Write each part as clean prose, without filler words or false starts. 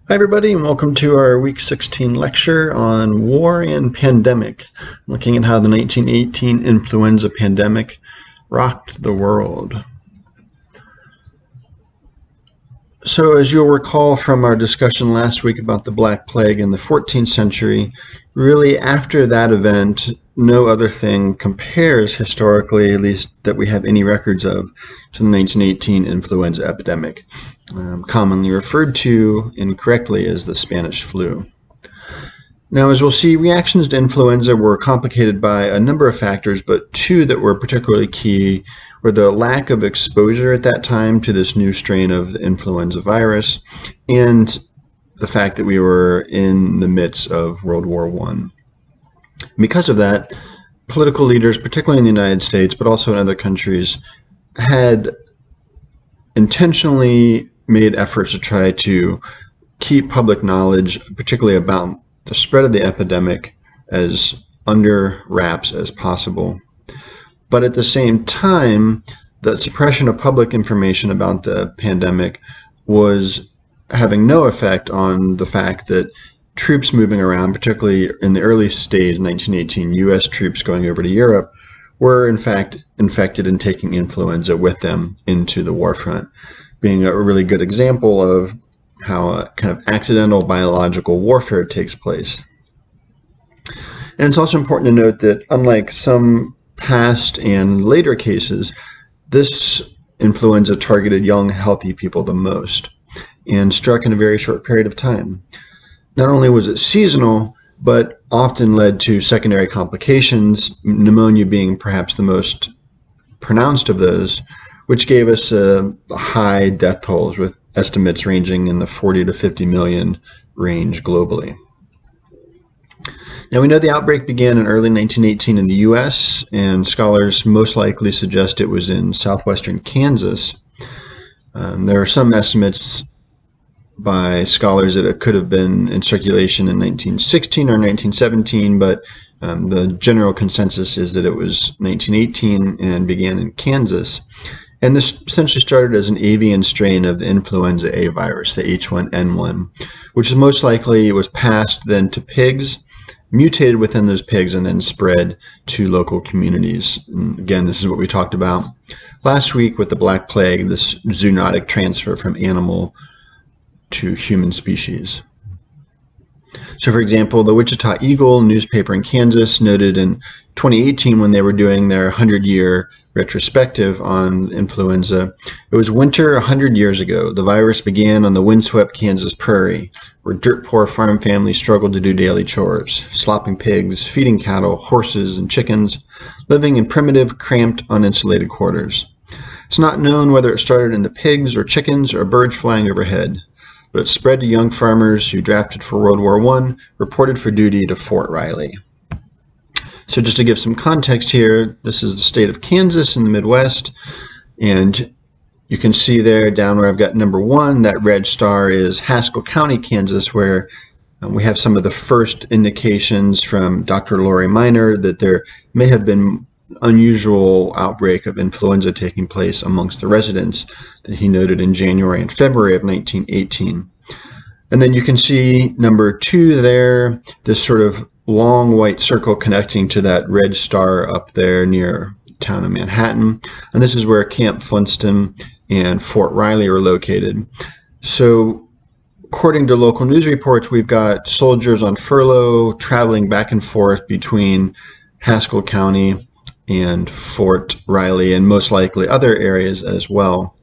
Hi everybody, and welcome to our week 16 lecture on war and pandemic, looking at how the 1918 influenza pandemic rocked the world. So as you'll recall from our discussion last week about the Black Plague in the 14th century, really after that event, no other thing compares historically, at least that we have any records of, to the 1918 influenza epidemic, commonly referred to incorrectly as the Spanish flu. Now, as we'll see, reactions to influenza were complicated by a number of factors, but two that were particularly key were the lack of exposure at that time to this new strain of the influenza virus and the fact that we were in the midst of World War I. Because of that, political leaders, particularly in the United States, but also in other countries, had intentionally made efforts to try to keep public knowledge, particularly about the spread of the epidemic, as under wraps as possible. But at the same time, the suppression of public information about the pandemic was having no effect on the fact that troops moving around, particularly in the early stage, 1918, U.S. troops going over to Europe, were in fact infected and taking influenza with them into the war front, being a really good example of how a kind of accidental biological warfare takes place. And it's also important to note that unlike some past and later cases, this influenza targeted young, healthy people the most and struck in a very short period of time. Not only was it seasonal, but often led to secondary complications, pneumonia being perhaps the most pronounced of those, which gave us high death tolls with estimates ranging in the 40 to 50 million range globally. Now, we know the outbreak began in early 1918 in the U.S., and scholars most likely suggest it was in southwestern Kansas. There are some estimates by scholars that it could have been in circulation in 1916 or 1917, but the general consensus is that it was 1918 and began in Kansas. And this essentially started as an avian strain of the influenza A virus, the H1N1, which is most likely was passed then to pigs, mutated within those pigs, and then spread to local communities. And again, this is what we talked about last week with the Black Plague, this zoonotic transfer from animal to human species. So, for example, the Wichita Eagle newspaper in Kansas noted in 2018, when they were doing their 100-year retrospective on influenza, it was winter 100 years ago. The virus began on the windswept Kansas prairie, where dirt-poor farm families struggled to do daily chores, slopping pigs, feeding cattle, horses, and chickens, living in primitive, cramped, uninsulated quarters. It's not known whether it started in the pigs or chickens or birds flying overhead, but it spread to young farmers who drafted for World War I, reported for duty to Fort Riley. So just to give some context here, this is the state of Kansas in the Midwest, and you can see there down where I've got number 1, that red star is Haskell County, Kansas, where we have some of the first indications from Dr. Lori Minor that there may have been unusual outbreak of influenza taking place amongst the residents that he noted in January and February of 1918. And then you can see number 2 there, this sort of long white circle connecting to that red star up there near the town of Manhattan. And this is where Camp Funston and Fort Riley are located. So according to local news reports, we've got soldiers on furlough traveling back and forth between Haskell County and Fort Riley, and most likely other areas as well,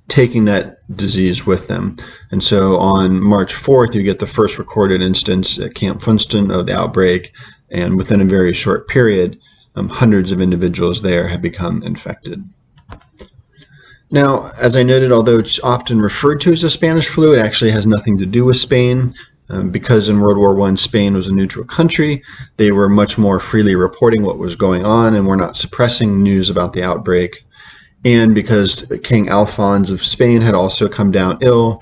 taking that disease with them. And so on March 4th, you get the first recorded instance at Camp Funston of the outbreak, and within a very short period, hundreds of individuals there have become infected. Now, as I noted, although it's often referred to as a Spanish flu, it actually has nothing to do with Spain. Because in World War I, Spain was a neutral country, they were much more freely reporting what was going on and were not suppressing news about the outbreak. And because King Alphonse of Spain had also come down ill,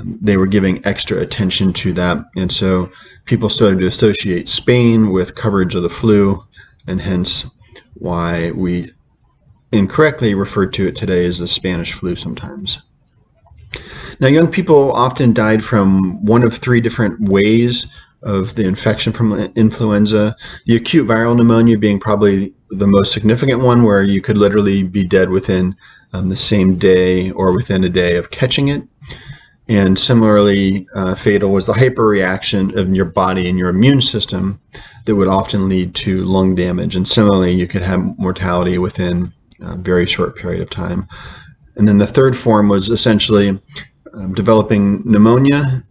they were giving extra attention to that. And so people started to associate Spain with coverage of the flu, and hence why we incorrectly refer to it today as the Spanish flu sometimes. Now, young people often died from one of three different ways of the infection from influenza, the acute viral pneumonia being probably the most significant one, where you could literally be dead within the same day or within a day of catching it. And similarly fatal was the hyperreaction of your body and your immune system that would often lead to lung damage. And similarly, you could have mortality within a very short period of time. And then the third form was essentially developing pneumonia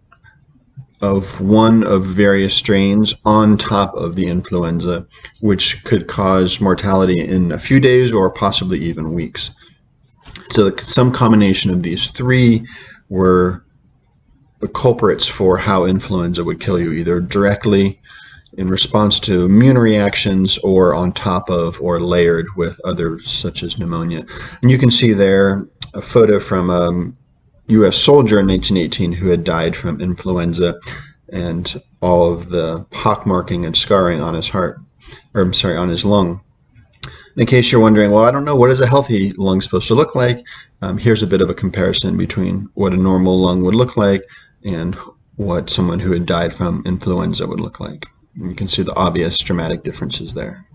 of one of various strains on top of the influenza, which could cause mortality in a few days or possibly even weeks. So some combination of these three were the culprits for how influenza would kill you, either directly in response to immune reactions or on top of or layered with others such as pneumonia. And you can see there a photo from a U.S. soldier in 1918 who had died from influenza and all of the pockmarking and scarring on his heart, or I'm sorry, on his lung. In case you're wondering, well, I don't know, what is a healthy lung supposed to look like? Here's a bit of a comparison between what a normal lung would look like and what someone who had died from influenza would look like. And you can see the obvious dramatic differences there.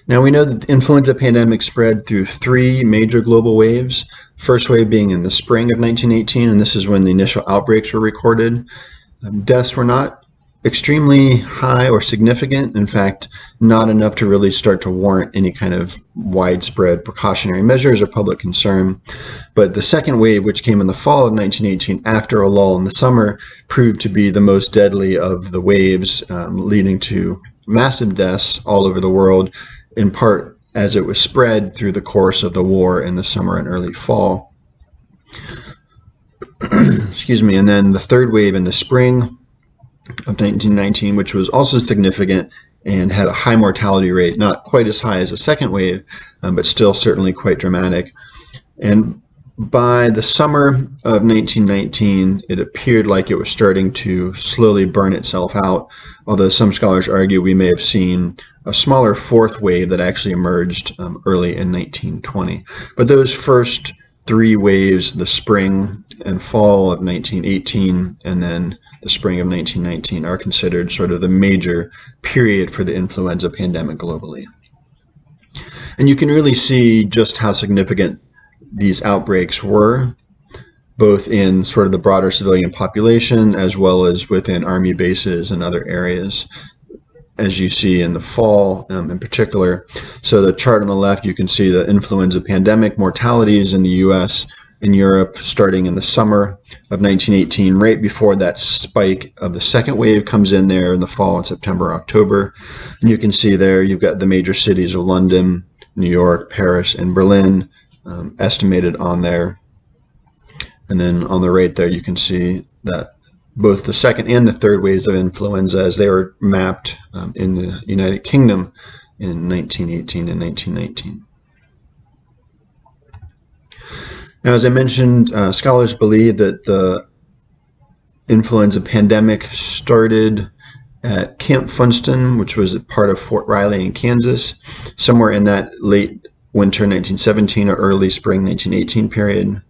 Now, we know that the influenza pandemic spread through three major global waves. First wave being in the spring of 1918, and this is when the initial outbreaks were recorded. Deaths were not extremely high or significant. In fact, not enough to really start to warrant any kind of widespread precautionary measures or public concern. But the second wave, which came in the fall of 1918 after a lull in the summer, proved to be the most deadly of the waves, leading to massive deaths all over the world, in part as it was spread through the course of the war in the summer and early fall. Excuse me. And then the third wave in the spring of 1919, which was also significant and had a high mortality rate, not quite as high as the second wave, but still certainly quite dramatic. And by the summer of 1919, it appeared like it was starting to slowly burn itself out, although some scholars argue we may have seen a smaller fourth wave that actually emerged early in 1920. But those first three waves, the spring and fall of 1918, and then the spring of 1919, are considered sort of the major period for the influenza pandemic globally. And you can really see just how significant these outbreaks were, both in sort of the broader civilian population as well as within army bases and other areas, as you see in the fall in particular. So the chart on the left, you can see the influenza pandemic mortalities in the US and Europe starting in the summer of 1918, right before that spike of the second wave comes in there in the fall in September, October. And you can see there you've got the major cities of London, New York, Paris, and Berlin estimated on there. And then on the right there, you can see that both the second and the third waves of influenza, as they were mapped in the United Kingdom in 1918 and 1919. Now, as I mentioned, scholars believe that the influenza pandemic started at Camp Funston, which was a part of Fort Riley in Kansas, somewhere in that late winter 1917 or early spring 1918 period.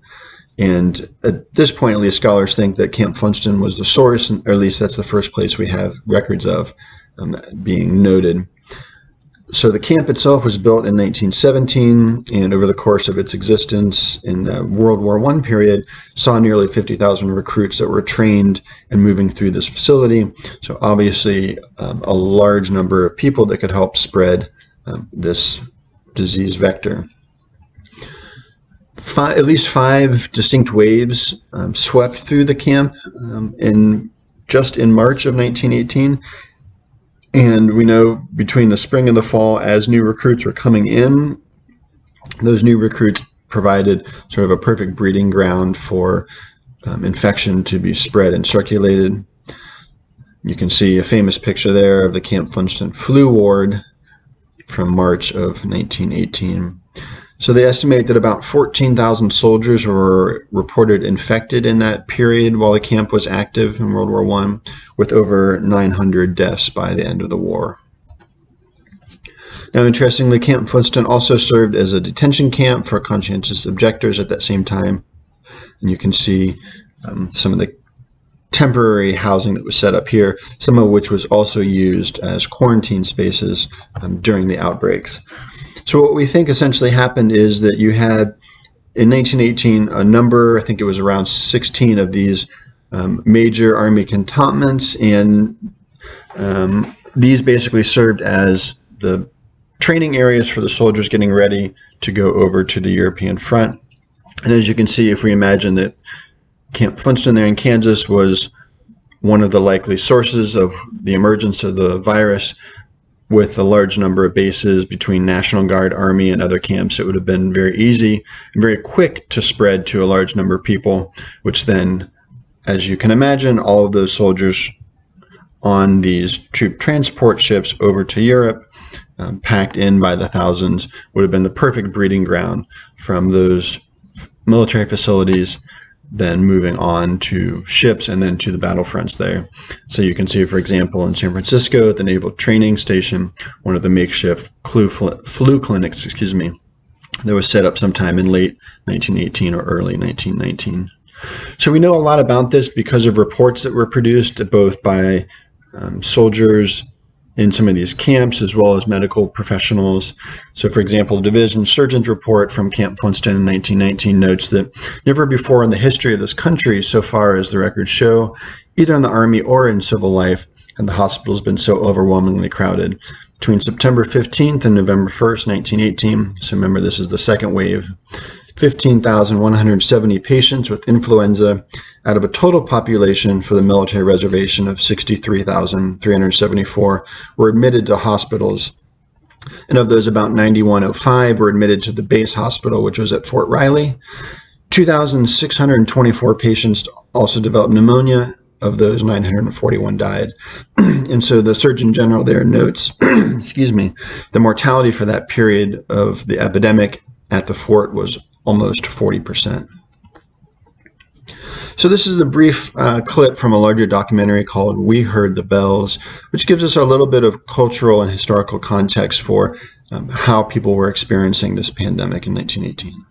And at this point, at least, scholars think that Camp Funston was the source, or at least that's the first place we have records of being noted. So the camp itself was built in 1917, and over the course of its existence in the World War I period, saw nearly 50,000 recruits that were trained and moving through this facility. So obviously a large number of people that could help spread this disease vector. At least five distinct waves swept through the camp just in March of 1918. And we know between the spring and the fall, as new recruits were coming in, those new recruits provided sort of a perfect breeding ground for infection to be spread and circulated. You can see a famous picture there of the Camp Funston flu ward from March of 1918. So they estimate that about 14,000 soldiers were reported infected in that period while the camp was active in World War I, with over 900 deaths by the end of the war. Now, interestingly, Camp Winston also served as a detention camp for conscientious objectors at that same time, And you can see some of the temporary housing that was set up here, some of which was also used as quarantine spaces during the outbreaks. So what we think essentially happened is that you had, in 1918, a number, I think it was around 16 of these major Army cantonments, and these basically served as the training areas for the soldiers getting ready to go over to the European front. And as you can see, if we imagine that Camp Funston there in Kansas was one of the likely sources of the emergence of the virus, with a large number of bases between National Guard, Army, and other camps, it would have been very easy and very quick to spread to a large number of people, which then, as you can imagine, all of those soldiers on these troop transport ships over to Europe, packed in by the thousands, would have been the perfect breeding ground from those military facilities, then moving on to ships and then to the battlefronts there. So you can see, for example, in San Francisco at the Naval Training Station, one of the makeshift flu clinics, that was set up sometime in late 1918 or early 1919. So we know a lot about this because of reports that were produced both by soldiers in some of these camps as well as medical professionals. So for example, the division surgeon's report from Camp Funston in 1919 notes that never before in the history of this country, so far as the records show, either in the Army or in civil life, had the hospitals been so overwhelmingly crowded. Between September 15th and November 1st, 1918, so remember this is the second wave, 15,170 patients with influenza out of a total population for the military reservation of 63,374 were admitted to hospitals. And of those, about 9,105 were admitted to the base hospital, which was at Fort Riley. 2,624 patients also developed pneumonia. Of those, 941 died. And so the Surgeon General there notes, the mortality for that period of the epidemic at the fort was almost 40%. So this is a brief clip from a larger documentary called We Heard the Bells, which gives us a little bit of cultural and historical context for how people were experiencing this pandemic in 1918.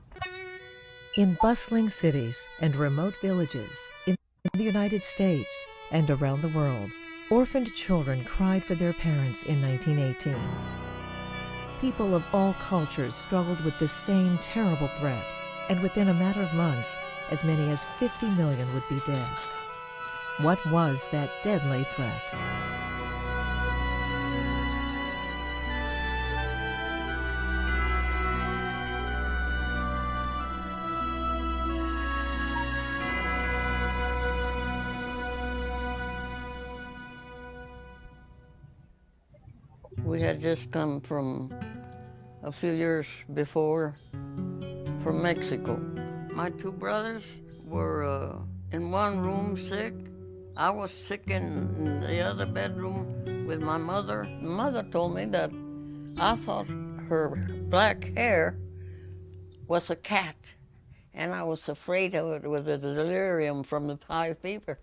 In bustling cities and remote villages in the United States and around the world, orphaned children cried for their parents in 1918. People of all cultures struggled with this same terrible threat, and within a matter of months, as many as 50 million would be dead. What was that deadly threat? We had just come from a few years before from Mexico. My two brothers were in one room sick. I was sick in the other bedroom with my mother. Mother told me that I thought her black hair was a cat, and I was afraid of it with the delirium from the high fever.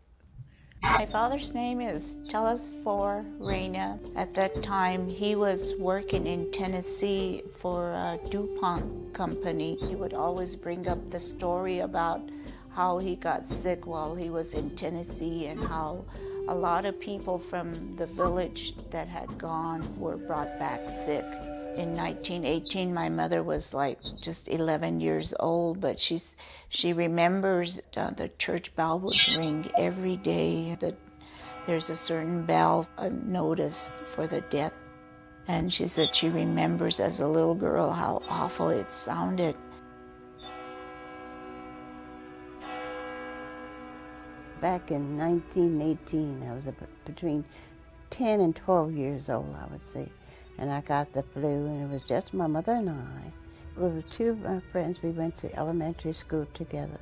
My father's name is Telesfor Reyna. At that time, he was working in Tennessee for a DuPont company. He would always bring up the story about how he got sick while he was in Tennessee and how a lot of people from the village that had gone were brought back sick. In 1918, my mother was like just 11 years old, but she remembers the church bell would ring every day. There's a certain bell, a notice for the death. And she said she remembers as a little girl how awful it sounded. Back in 1918, I was between 10 and 12 years old, I would say. And I got the flu, and it was just my mother and I. We were two of my friends. We went to elementary school together,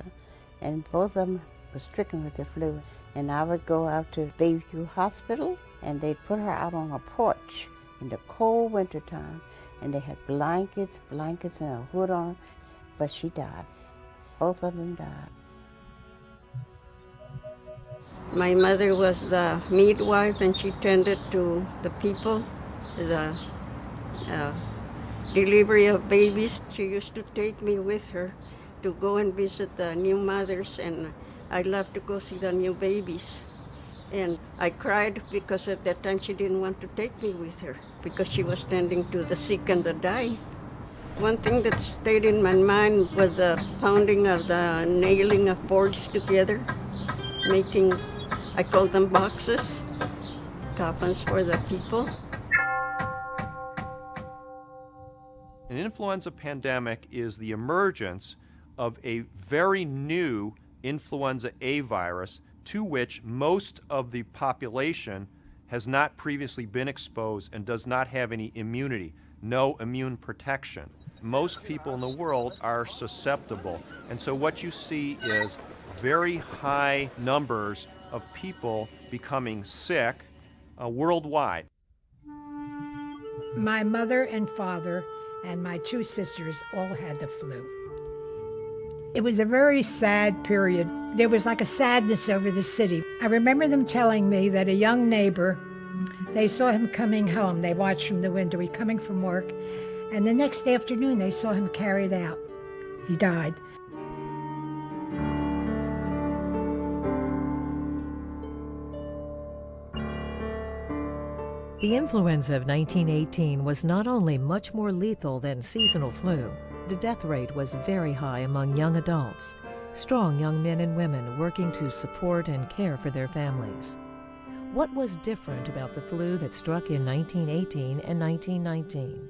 and both of them were stricken with the flu. And I would go out to Bayview Hospital, and they'd put her out on a porch in the cold winter time, and they had blankets and a hood on, but she died. Both of them died. My mother was the midwife, and she tended to the people, the delivery of babies. She used to take me with her, to go and visit the new mothers, and I love to go see the new babies. And I cried because at that time she didn't want to take me with her because she was tending to the sick and the dying. One thing that stayed in my mind was the pounding of the nailing of boards together, making, I call them boxes, coffins for the people. An influenza pandemic is the emergence of a very new influenza A virus to which most of the population has not previously been exposed and does not have any immunity, no immune protection. Most people in the world are susceptible, and so what you see is very high numbers of people becoming sick worldwide. My mother and father and my two sisters all had the flu. It was a very sad period. There was like a sadness over the city. I remember them telling me that a young neighbor, they saw him coming home. They watched from the window, he coming from work, and the next afternoon they saw him carried out. He died. The influenza of 1918 was not only much more lethal than seasonal flu, the death rate was very high among young adults, strong young men and women working to support and care for their families. What was different about the flu that struck in 1918 and 1919?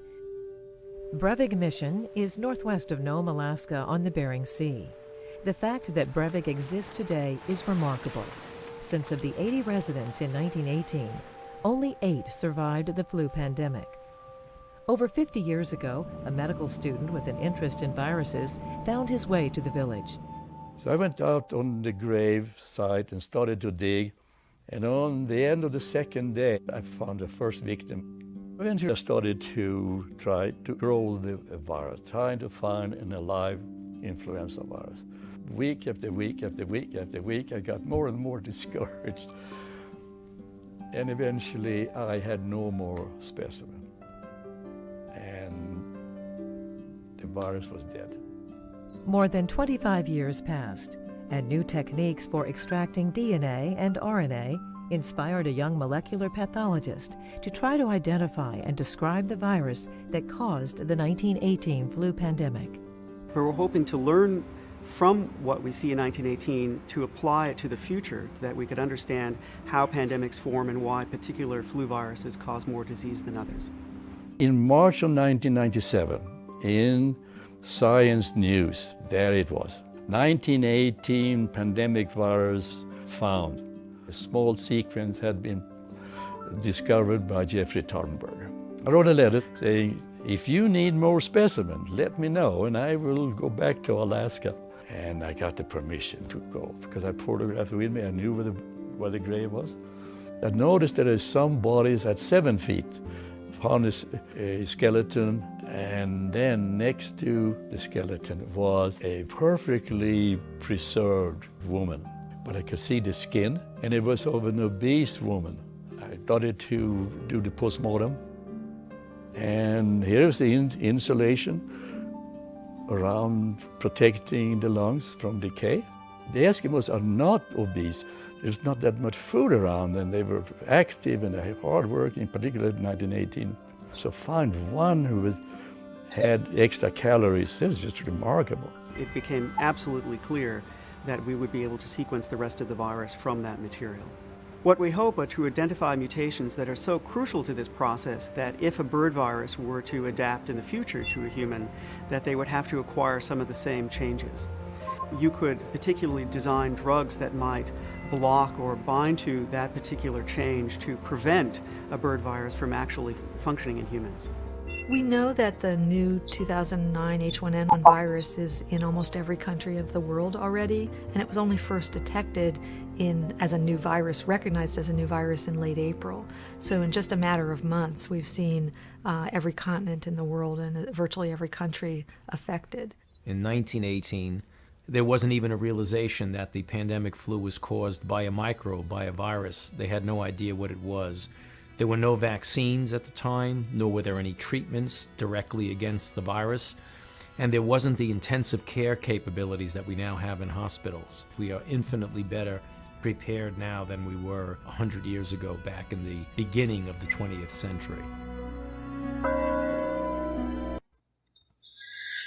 Brevig Mission is northwest of Nome, Alaska on the Bering Sea. The fact that Brevig exists today is remarkable. Since of the 80 residents in 1918, only 8 survived the flu pandemic. Over 50 years ago, a medical student with an interest in viruses found his way to the village. So I went out on the grave site and started to dig, and on the end of the second day, I found the first victim. Eventually I started to try to grow the virus, trying to find an alive influenza virus. Week after week after week after week, I got more and more discouraged. And eventually I had no more specimen. And the virus was dead. More than 25 years passed, and new techniques for extracting DNA and RNA inspired a young molecular pathologist to try to identify and describe the virus that caused the 1918 flu pandemic. We're hoping to learn from what we see in 1918 to apply it to the future, that we could understand how pandemics form and why particular flu viruses cause more disease than others. In March of 1997, in Science News, there it was, 1918 pandemic virus found. A small sequence had been discovered by Jeffrey Tarnberger. I wrote a letter saying, if you need more specimens, let me know and I will go back to Alaska. And I got the permission to go because I photographed it with me. I knew where the grave was. I noticed that there's some bodies at 7 feet. Found a skeleton, and then next to the skeleton was a perfectly preserved woman. But I could see the skin, and it was of an obese woman. I started to do the postmortem, and here's the insulation around protecting the lungs from decay. The Eskimos are not obese. There's not that much food around, and they were active and hardworking, particularly in 1918. So find one who had extra calories, it was just remarkable. It became absolutely clear that we would be able to sequence the rest of the virus from that material. What we hope are to identify mutations that are so crucial to this process that if a bird virus were to adapt in the future to a human, that they would have to acquire some of the same changes. You could particularly design drugs that might block or bind to that particular change to prevent a bird virus from actually functioning in humans. We know that the new 2009 H1N1 virus is in almost every country of the world already, and it was only first detected as a new virus, recognized as a new virus in late April. So in just a matter of months, we've seen every continent in the world and virtually every country affected. In 1918, there wasn't even a realization that the pandemic flu was caused by a microbe, by a virus. They had no idea what it was. There were no vaccines at the time, nor were there any treatments directly against the virus. And there wasn't the intensive care capabilities that we now have in hospitals. We are infinitely better prepared now than we were 100 years ago, back in the beginning of the 20th century.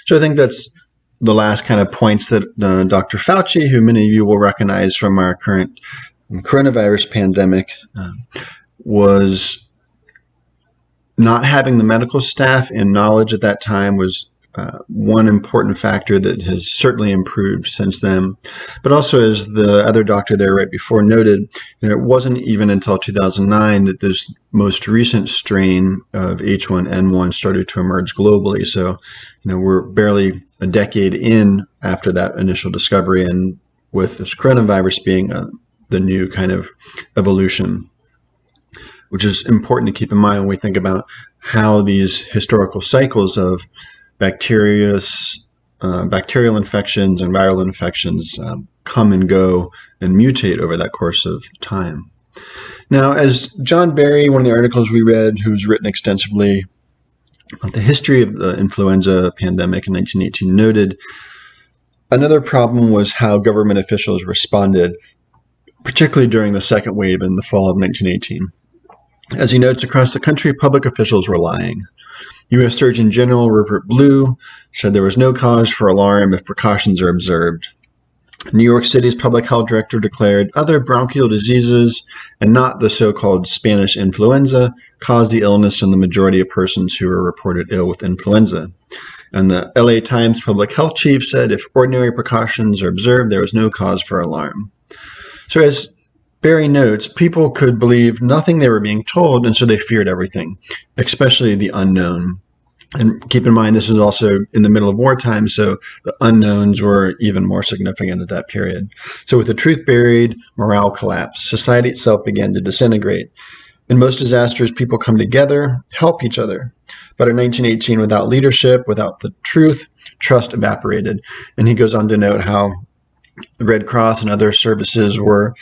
So I think that's the last kind of points that Dr. Fauci, who many of you will recognize from our current coronavirus pandemic, was not having the medical staff and knowledge at that time was one important factor that has certainly improved since then. But also, as the other doctor there right before noted, it wasn't even until 2009 that this most recent strain of H1N1 started to emerge globally. So, we're barely a decade in after that initial discovery, and with this coronavirus being the new kind of evolution, which is important to keep in mind when we think about how these historical cycles of bacterial infections and viral infections come and go and mutate over that course of time. Now, as John Barry, one of the articles we read, who's written extensively on the history of the influenza pandemic in 1918, noted, another problem was how government officials responded, particularly during the second wave in the fall of 1918. As he notes, across the country, public officials were lying. U.S. Surgeon General Rupert Blue said there was no cause for alarm if precautions are observed. New York City's public health director declared other bronchial diseases, and not the so-called Spanish influenza, caused the illness in the majority of persons who were reported ill with influenza. And the LA Times public health chief said if ordinary precautions are observed, there was no cause for alarm. So as Barry notes, people could believe nothing they were being told, and so they feared everything, especially the unknown. And keep in mind, this is also in the middle of wartime, so the unknowns were even more significant at that period. So with the truth buried, morale collapsed. Society itself began to disintegrate. In most disasters, people come together, help each other. But in 1918, without leadership, without the truth, trust evaporated. And he goes on to note how the Red Cross and other services were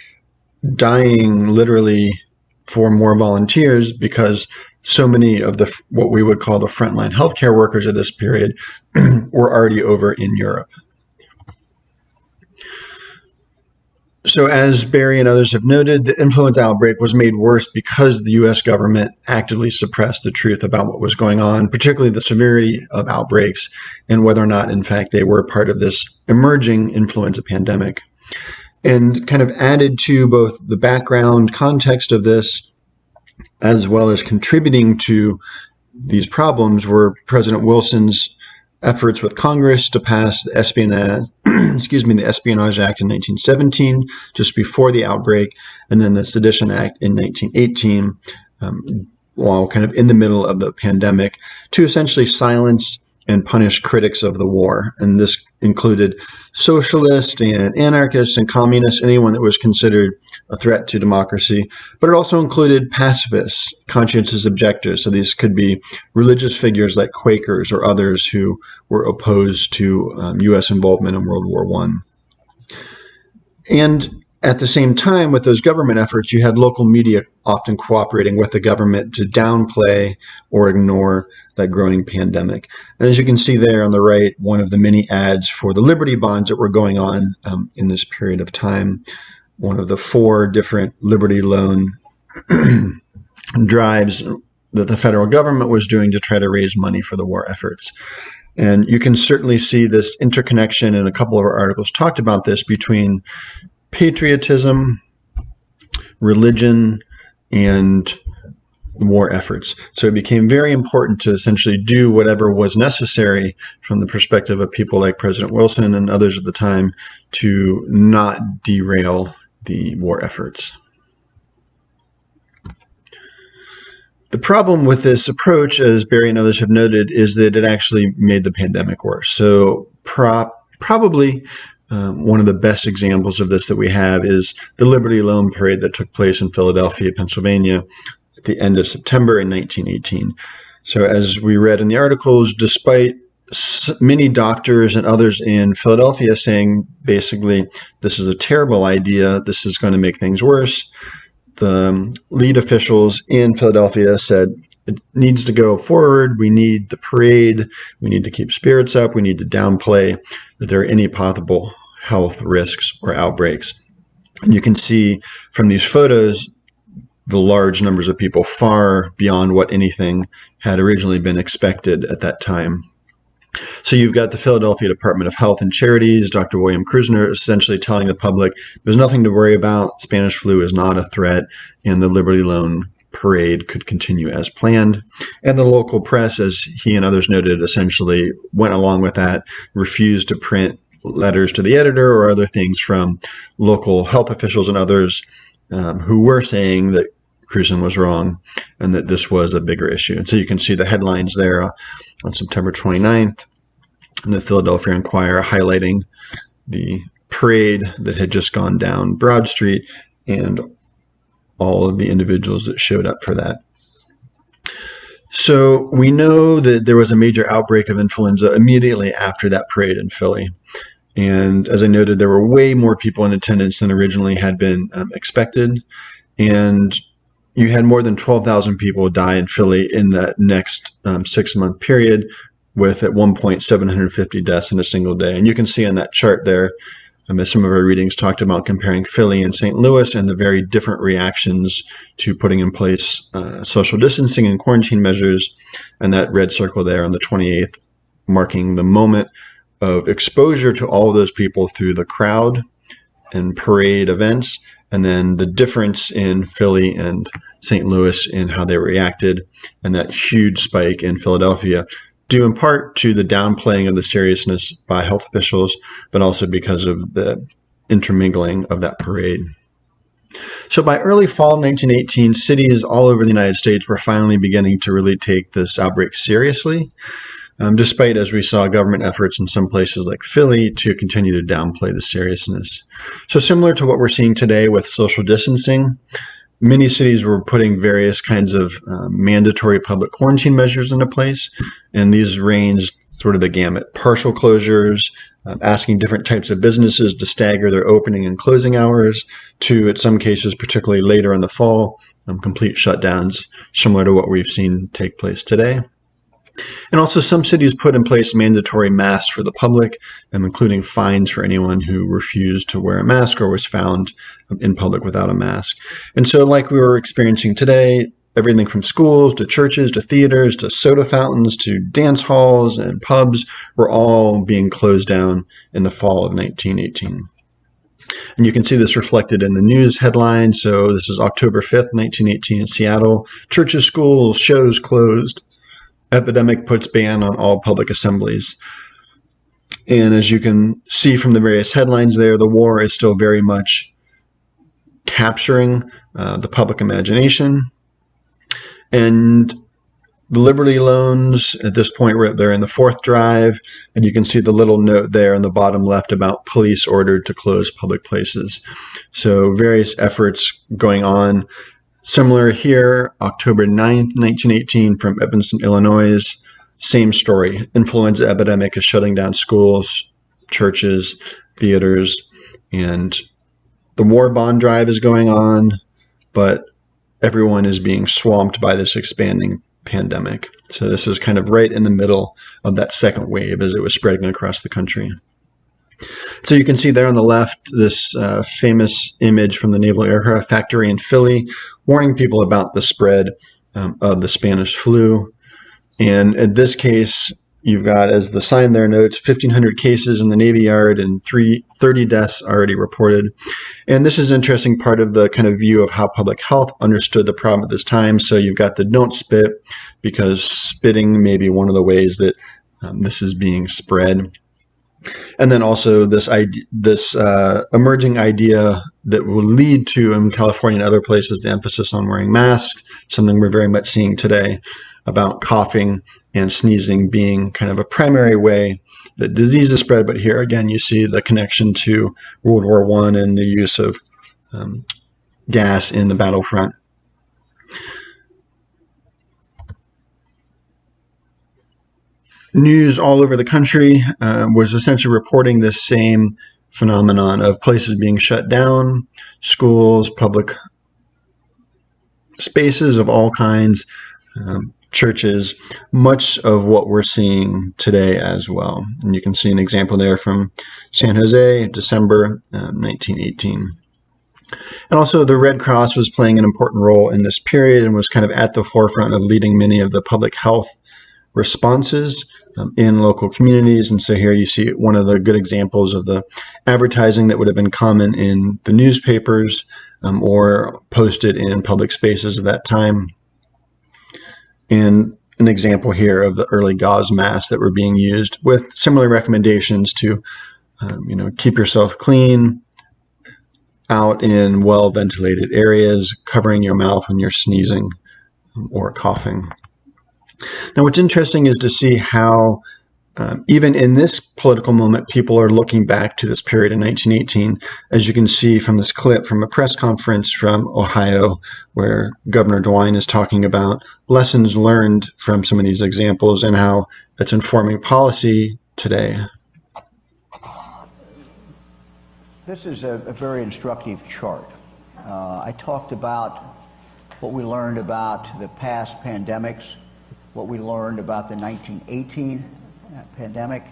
dying literally for more volunteers because so many of the what we would call the frontline healthcare workers of this period were already over in Europe. So as Barry and others have noted, the influenza outbreak was made worse because the U.S. government actively suppressed the truth about what was going on, particularly the severity of outbreaks and whether or not, in fact, they were part of this emerging influenza pandemic. And kind of added to both the background context of this, as well as contributing to these problems, were President Wilson's efforts with Congress to pass the Espionage Act in 1917, just before the outbreak, and then the Sedition Act in 1918, while kind of in the middle of the pandemic, to essentially silence and punish critics of the war. And this included socialists and anarchists and communists, anyone that was considered a threat to democracy. But it also included pacifists, conscientious objectors. So these could be religious figures like Quakers or others who were opposed to U.S. involvement in World War I. And at the same time, with those government efforts, you had local media often cooperating with the government to downplay or ignore that growing pandemic. And as you can see there on the right, one of the many ads for the Liberty bonds that were going on in this period of time, one of the 4 different Liberty loan drives that the federal government was doing to try to raise money for the war efforts. And you can certainly see this interconnection, and a couple of our articles talked about this, between patriotism, religion, and war efforts. So it became very important to essentially do whatever was necessary from the perspective of people like President Wilson and others at the time to not derail the war efforts. The problem with this approach, as Barry and others have noted, is that it actually made the pandemic worse. So probably one of the best examples of this that we have is the Liberty Loan Parade that took place in Philadelphia, Pennsylvania at the end of September in 1918. So as we read in the articles, despite many doctors and others in Philadelphia saying basically this is a terrible idea, this is going to make things worse, the lead officials in Philadelphia said it needs to go forward. We need the parade. We need to keep spirits up. We need to downplay that there are any possible health risks or outbreaks. And you can see from these photos the large numbers of people far beyond what anything had originally been expected at that time. So you've got the Philadelphia Department of Health and Charities, Dr. William Krusner, essentially telling the public there's nothing to worry about, Spanish flu is not a threat, and the Liberty Loan parade could continue as planned. And the local press, as he and others noted, essentially went along with that, refused to print letters to the editor or other things from local health officials and others who were saying that Krusner was wrong and that this was a bigger issue. And so you can see the headlines there on September 29th in the Philadelphia Inquirer highlighting the parade that had just gone down Broad Street and all of the individuals that showed up for that. So we know that there was a major outbreak of influenza immediately after that parade in Philly. And as I noted, there were way more people in attendance than originally had been expected. And you had more than 12,000 people die in Philly in that next 6-month period, with at one point 750 deaths in a single day. And you can see on that chart there, as some of our readings talked about comparing Philly and St. Louis and the very different reactions to putting in place social distancing and quarantine measures, and that red circle there on the 28th marking the moment of exposure to all of those people through the crowd and parade events, and then the difference in Philly and St. Louis in how they reacted, and that huge spike in Philadelphia, due in part to the downplaying of the seriousness by health officials, but also because of the intermingling of that parade. So by early fall 1918, cities all over the United States were finally beginning to really take this outbreak seriously, despite, as we saw, government efforts in some places like Philly to continue to downplay the seriousness. So similar to what we're seeing today with social distancing, many cities were putting various kinds of mandatory public quarantine measures into place, and these ranged sort of the gamut. Partial closures, asking different types of businesses to stagger their opening and closing hours, to, in some cases, particularly later in the fall, complete shutdowns, similar to what we've seen take place today. And also some cities put in place mandatory masks for the public, including fines for anyone who refused to wear a mask or was found in public without a mask. And so like we were experiencing today, everything from schools to churches to theaters to soda fountains to dance halls and pubs were all being closed down in the fall of 1918. And you can see this reflected in the news headlines. So this is October 5th, 1918 in Seattle. Churches, schools, shows closed. Epidemic puts ban on all public assemblies. And as you can see from the various headlines there, the war is still very much capturing the public imagination. And the Liberty loans, at this point, they're in the fourth drive, and you can see the little note there in the bottom left about police ordered to close public places. So various efforts going on. Similar here, October 9th, 1918, from Evanston, Illinois, same story. Influenza epidemic is shutting down schools, churches, theaters, and the war bond drive is going on, but everyone is being swamped by this expanding pandemic. So this is kind of right in the middle of that second wave as it was spreading across the country. So you can see there on the left this famous image from the Naval Aircraft Factory in Philly, warning people about the spread of the Spanish flu. And in this case, you've got, as the sign there notes, 1,500 cases in the Navy Yard and 30 deaths already reported. And this is an interesting part of the kind of view of how public health understood the problem at this time. So you've got the don't spit, because spitting may be one of the ways that this is being spread. And then also this emerging idea that will lead to, in California and other places, the emphasis on wearing masks, something we're very much seeing today, about coughing and sneezing being kind of a primary way that disease is spread. But here again, you see the connection to World War I and the use of gas in the battlefront. News all over the country was essentially reporting this same phenomenon of places being shut down, schools, public spaces of all kinds churches, much of what we're seeing today as well. And you can see an example there from San Jose, December 1918. And also the Red Cross was playing an important role in this period and was kind of at the forefront of leading many of the public health responses in local communities. And so here you see one of the good examples of the advertising that would have been common in the newspapers or posted in public spaces at that time. And an example here of the early gauze masks that were being used with similar recommendations to, keep yourself clean, out in well-ventilated areas, covering your mouth when you're sneezing or coughing. Now, what's interesting is to see how even in this political moment, people are looking back to this period in 1918, as you can see from this clip from a press conference from Ohio, where Governor DeWine is talking about lessons learned from some of these examples and how it's informing policy today. This is a very instructive chart. I talked about what we learned about the past pandemics, what we learned about the 1918 pandemic,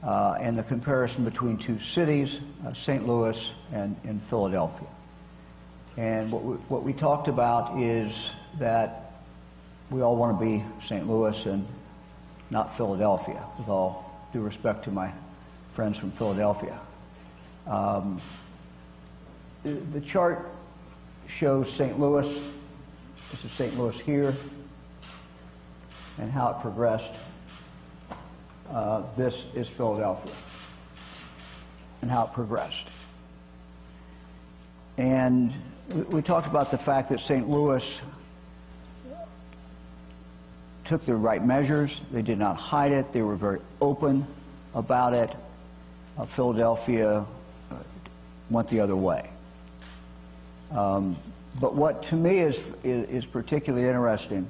and the comparison between two cities, St. Louis and Philadelphia. And what we talked about is that we all want to be St. Louis and not Philadelphia, with all due respect to my friends from Philadelphia. The chart shows St. Louis. This is St. Louis here, and how it progressed. This is Philadelphia, and how it progressed. And we talked about the fact that St. Louis took the right measures. They did not hide it. They were very open about it. Philadelphia went the other way. But what to me is particularly interesting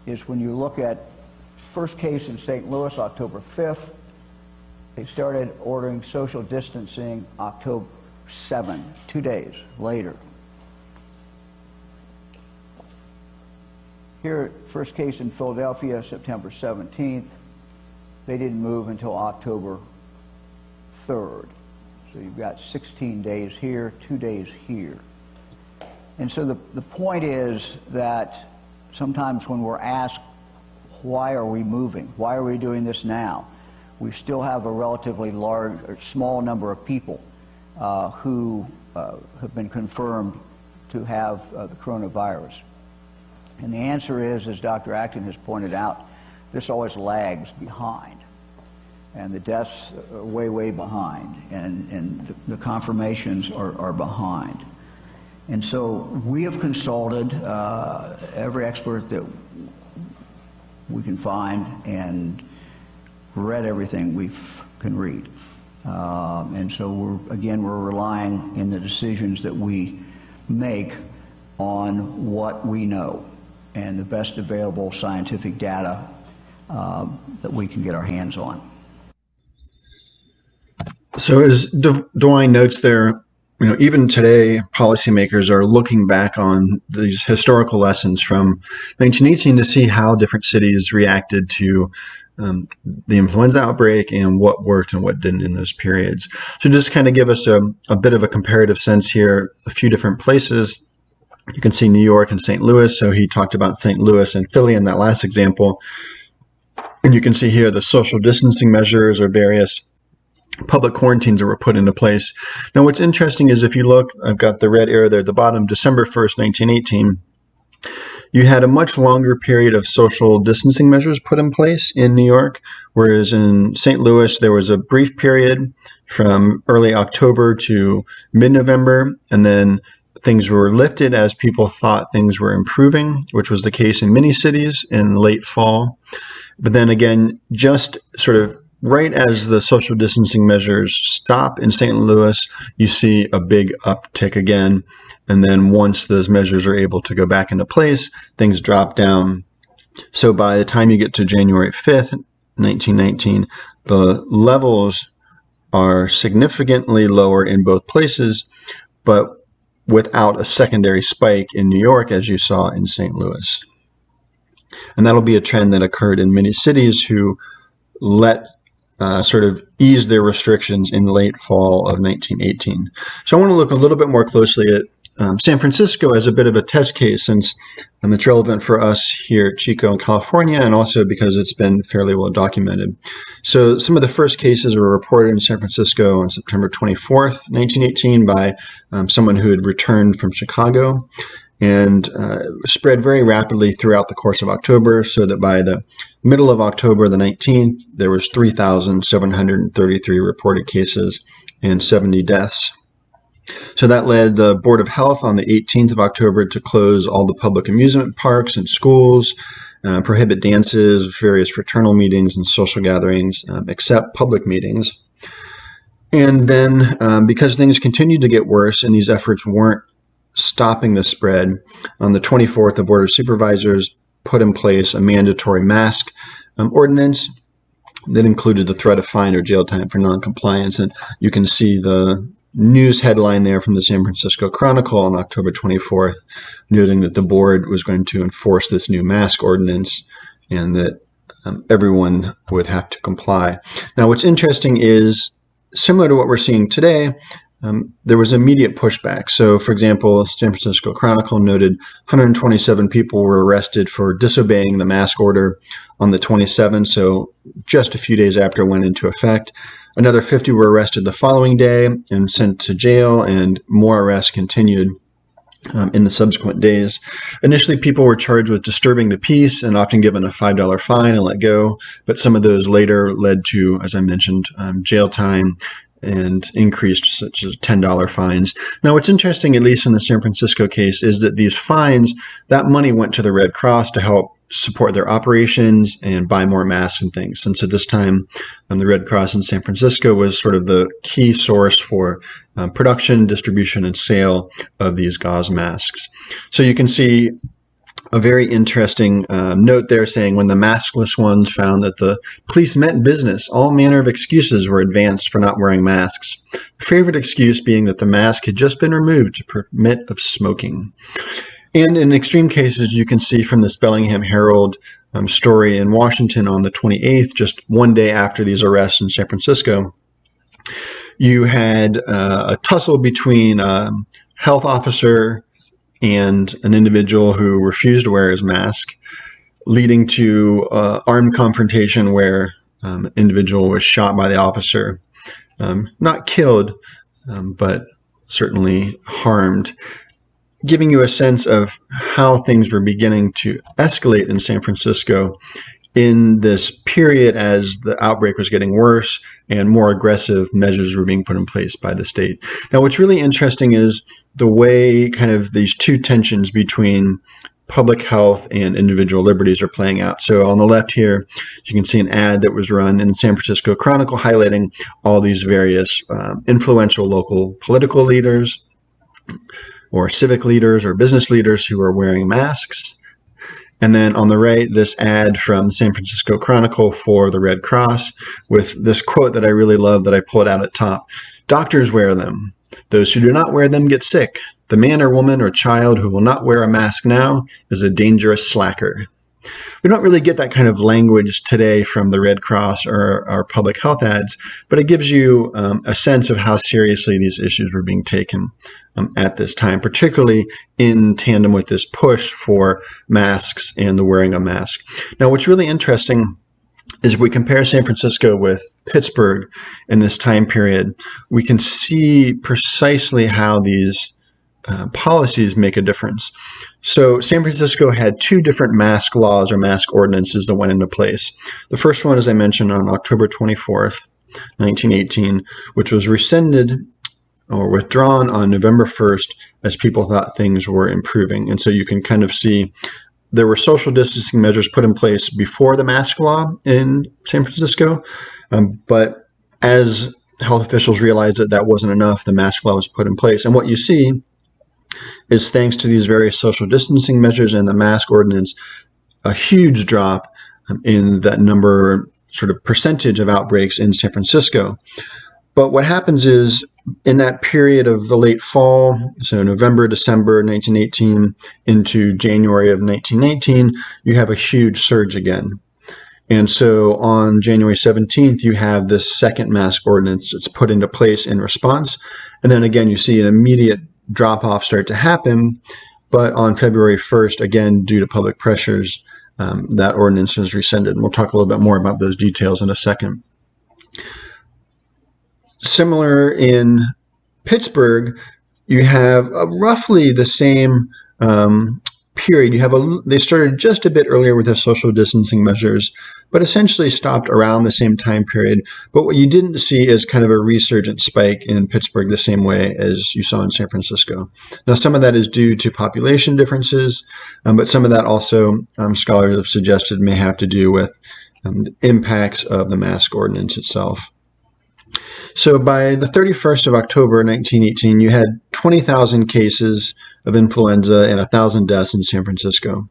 is when you look at first case in St. Louis, October 5th. They started ordering social distancing October 7, 2 days later. Here, first case in Philadelphia, September 17th. They didn't move until October 3rd. So you've got 16 days here, 2 days here. And so the point is that sometimes when we're asked, why are we moving? Why are we doing this now? We still have a relatively large or small number of people who have been confirmed to have the coronavirus. And the answer is, as Dr. Acton has pointed out, this always lags behind. And the deaths are way, way behind. And the confirmations are behind. And so we have consulted every expert that we can find and read everything we can read. And so we're relying in the decisions that we make on what we know and the best available scientific data that we can get our hands on. So as DeWine notes there, even today, policymakers are looking back on these historical lessons from 1918 to see how different cities reacted to the influenza outbreak and what worked and what didn't in those periods. So just kind of give us a bit of a comparative sense here, a few different places. You can see New York and St. Louis. So he talked about St. Louis and Philly in that last example. And you can see here the social distancing measures or various public quarantines that were put into place. Now, what's interesting is if you look, I've got the red arrow there at the bottom, December 1st, 1918, you had a much longer period of social distancing measures put in place in New York, whereas in St. Louis, there was a brief period from early October to mid-November, and then things were lifted as people thought things were improving, which was the case in many cities in late fall. But then again, just sort of right as the social distancing measures stop in St. Louis, you see a big uptick again. And then once those measures are able to go back into place, things drop down. So by the time you get to January 5th, 1919, the levels are significantly lower in both places. But without a secondary spike in New York as you saw in St. Louis. And that'll be a trend that occurred in many cities who let sort of ease their restrictions in late fall of 1918. So I want to look a little bit more closely at San Francisco as a bit of a test case, since it's relevant for us here at Chico in California, and also because it's been fairly well documented. So some of the first cases were reported in San Francisco on September 24th, 1918 by someone who had returned from Chicago, and spread very rapidly throughout the course of October, so that by the middle of October the 19th, there was 3,733 reported cases and 70 deaths. So that led the Board of Health on the 18th of October to close all the public amusement parks and schools, prohibit dances, various fraternal meetings and social gatherings, except public meetings. And then because things continued to get worse and these efforts weren't stopping the spread, on the 24th, the Board of Supervisors put in place a mandatory mask ordinance that included the threat of fine or jail time for noncompliance. And you can see the news headline there from the San Francisco Chronicle on October 24th, noting that the board was going to enforce this new mask ordinance and that everyone would have to comply. Now, what's interesting is, similar to what we're seeing today, there was immediate pushback. So, for example, San Francisco Chronicle noted 127 people were arrested for disobeying the mask order on the 27th, so just a few days after it went into effect. Another 50 were arrested the following day and sent to jail, and more arrests continued in the subsequent days. Initially, people were charged with disturbing the peace and often given a $5 fine and let go, but some of those later led to, as I mentioned, jail time and increased such as $10 fines. Now, what's interesting, at least in the San Francisco case, is that these fines, that money went to the Red Cross to help support their operations and buy more masks and things. Since at this time, the Red Cross in San Francisco was sort of the key source for production, distribution, and sale of these gauze masks. So you can see a very interesting note there saying, when the maskless ones found that the police meant business, all manner of excuses were advanced for not wearing masks. The favorite excuse being that the mask had just been removed to permit of smoking. And in extreme cases, you can see from this Bellingham Herald story in Washington on the 28th, just one day after these arrests in San Francisco, you had a tussle between a health officer and an individual who refused to wear his mask, leading to armed confrontation where an individual was shot by the officer, not killed, but certainly harmed, giving you a sense of how things were beginning to escalate in San Francisco in this period as the outbreak was getting worse and more aggressive measures were being put in place by the state. Now, what's really interesting is the way kind of these two tensions between public health and individual liberties are playing out. So on the left here, you can see an ad that was run in the San Francisco Chronicle highlighting all these various influential local political leaders or civic leaders or business leaders who are wearing masks. And then on the right, this ad from San Francisco Chronicle for the Red Cross with this quote that I really love that I pulled out at top. Doctors wear them. Those who do not wear them get sick. The man or woman or child who will not wear a mask now is a dangerous slacker. We don't really get that kind of language today from the Red Cross or our public health ads, but it gives you a sense of how seriously these issues were being taken at this time, particularly in tandem with this push for masks and the wearing of masks. Now, what's really interesting is if we compare San Francisco with Pittsburgh in this time period, we can see precisely how these policies make a difference. So San Francisco had two different mask laws or mask ordinances that went into place. The first one, as I mentioned, on October 24th, 1918, which was rescinded or withdrawn on November 1st as people thought things were improving. And so you can kind of see there were social distancing measures put in place before the mask law in San Francisco, but as health officials realized that that wasn't enough, the mask law was put in place. And what you see is, thanks to these various social distancing measures and the mask ordinance, a huge drop in that number, sort of percentage of outbreaks in San Francisco. But what happens is in that period of the late fall, so November, December 1918 into January of 1919, you have a huge surge again. And so on January 17th, you have this second mask ordinance that's put into place in response. And then again, you see an immediate drop-off start to happen. But on February 1st, again, due to public pressures, that ordinance was rescinded. And we'll talk a little bit more about those details in a second. Similar in Pittsburgh, you have roughly the same period. They started just a bit earlier with their social distancing measures, but essentially stopped around the same time period. But what you didn't see is kind of a resurgent spike in Pittsburgh the same way as you saw in San Francisco. Now, some of that is due to population differences, but some of that also, scholars have suggested, may have to do with the impacts of the mask ordinance itself. So by the 31st of October 1918, you had 20,000 cases of influenza and 1,000 deaths in San Francisco.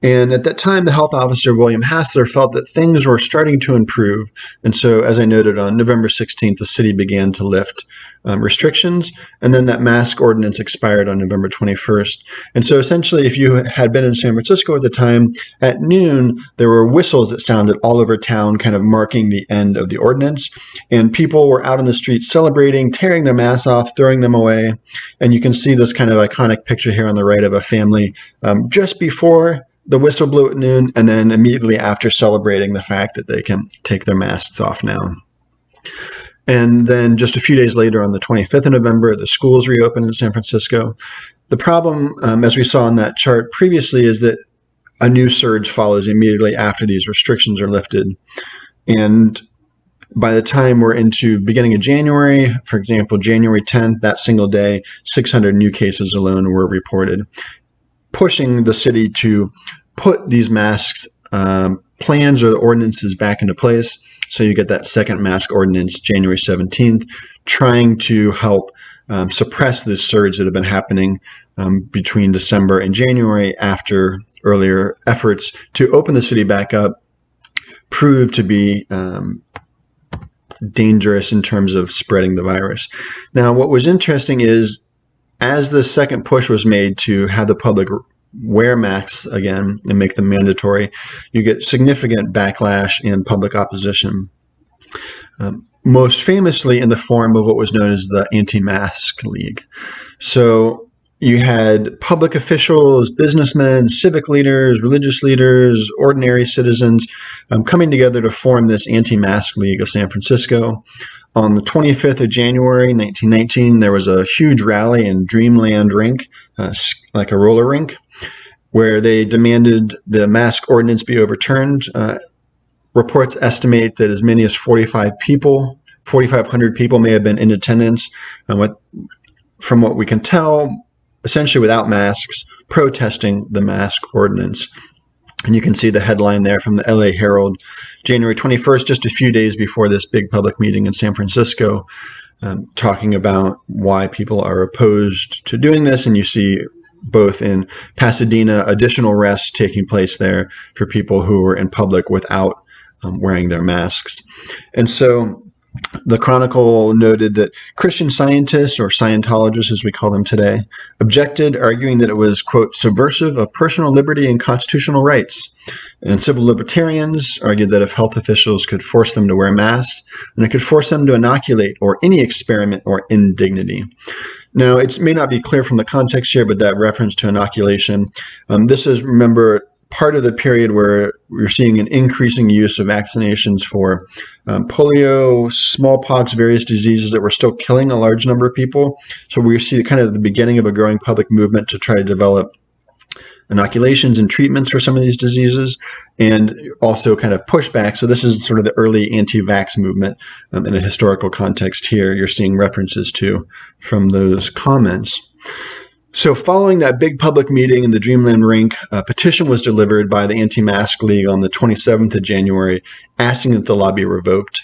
And at that time, the health officer, William Hassler, felt that things were starting to improve. And so, as I noted, on November 16th, the city began to lift restrictions. And then that mask ordinance expired on November 21st. And so, essentially, if you had been in San Francisco at the time, at noon, there were whistles that sounded all over town, kind of marking the end of the ordinance. And people were out on the streets celebrating, tearing their masks off, throwing them away. And you can see this kind of iconic picture here on the right of a family just before the whistle blew at noon, and then immediately after celebrating the fact that they can take their masks off now. And then just a few days later, on the 25th of November, the schools reopened in San Francisco. The problem, as we saw in that chart previously, is that a new surge follows immediately after these restrictions are lifted. And by the time we're into beginning of January, for example, January 10th, that single day, 600 new cases alone were reported, pushing the city to put these masks plans or the ordinances back into place. So you get that second mask ordinance January 17th, trying to help suppress this surge that had been happening between December and January after earlier efforts to open the city back up proved to be dangerous in terms of spreading the virus. Now, what was interesting is as the second push was made to have the public wear masks again and make them mandatory, you get significant backlash and public opposition, most famously in the form of what was known as the AntiMask League. So you had public officials, businessmen, civic leaders, religious leaders, ordinary citizens coming together to form this Anti-Mask League of San Francisco. On the 25th of January 1919, there was a huge rally in Dreamland Rink, like a roller rink, where they demanded the mask ordinance be overturned. Reports estimate that as many as 4,500 people may have been in attendance, from what we can tell, essentially without masks, protesting the mask ordinance. And you can see the headline there from the LA Herald, January 21st, just a few days before this big public meeting in San Francisco, talking about why people are opposed to doing this. And you see both in Pasadena, additional arrests taking place there for people who were in public without wearing their masks. And so the Chronicle noted that Christian scientists, or Scientologists as we call them today, objected, arguing that it was, quote, subversive of personal liberty and constitutional rights. And civil libertarians argued that if health officials could force them to wear masks, then it could force them to inoculate or any experiment or indignity. Now, it may not be clear from the context here, but that reference to inoculation, this is, remember, part of the period where we're seeing an increasing use of vaccinations for polio, smallpox, various diseases that were still killing a large number of people. So we see kind of the beginning of a growing public movement to try to develop inoculations and treatments for some of these diseases, and also kind of pushback. So this is sort of the early anti-vax movement in a historical context here you're seeing references to from those comments. So following that big public meeting in the Dreamland Rink, a petition was delivered by the Anti-Mask League on the 27th of January, asking that the law be revoked.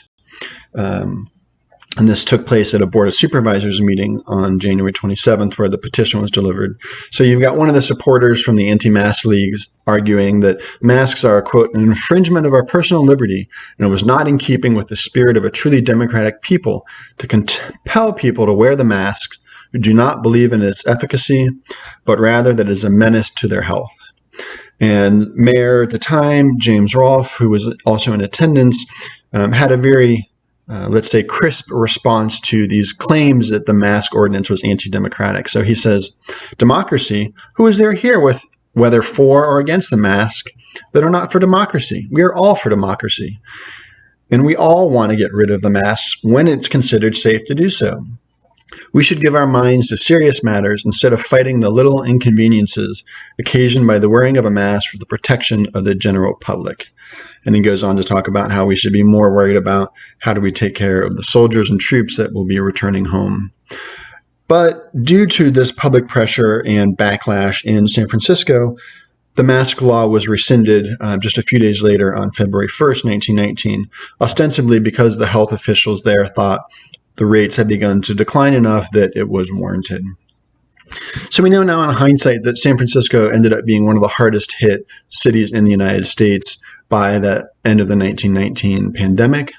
And this took place at a Board of Supervisors meeting on January 27th, where the petition was delivered. So you've got one of the supporters from the Anti-Mask Leagues arguing that masks are, quote, an infringement of our personal liberty, and it was not in keeping with the spirit of a truly democratic people to compel people to wear the masks who do not believe in its efficacy, but rather that it is a menace to their health. And Mayor at the time, James Rolfe, who was also in attendance, had a very let's say, crisp response to these claims that the mask ordinance was anti-democratic. So he says, democracy, who is there here with whether for or against the mask that are not for democracy? We are all for democracy. And we all want to get rid of the masks when it's considered safe to do so. We should give our minds to serious matters instead of fighting the little inconveniences occasioned by the wearing of a mask for the protection of the general public. And he goes on to talk about how we should be more worried about how do we take care of the soldiers and troops that will be returning home. But due to this public pressure and backlash in San Francisco, the mask law was rescinded just a few days later on February 1st, 1919, ostensibly because the health officials there thought the rates had begun to decline enough that it was warranted. So we know now in hindsight that San Francisco ended up being one of the hardest hit cities in the United States by the end of the 1919 pandemic.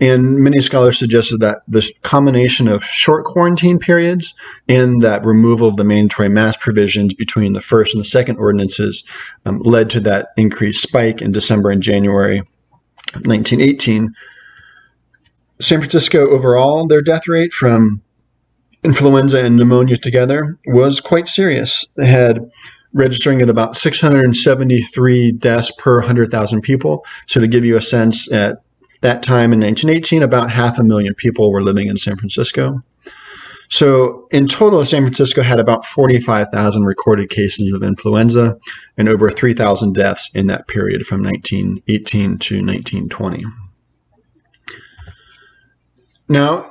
And many scholars suggested that the combination of short quarantine periods and that removal of the mandatory mask provisions between the first and the second ordinances led to that increased spike in December and January 1918. San Francisco overall, their death rate from influenza and pneumonia together was quite serious. They had registering at about 673 deaths per 100,000 people. So to give you a sense, at that time in 1918, about 500,000 people were living in San Francisco. So in total, San Francisco had about 45,000 recorded cases of influenza and over 3,000 deaths in that period from 1918 to 1920. Now,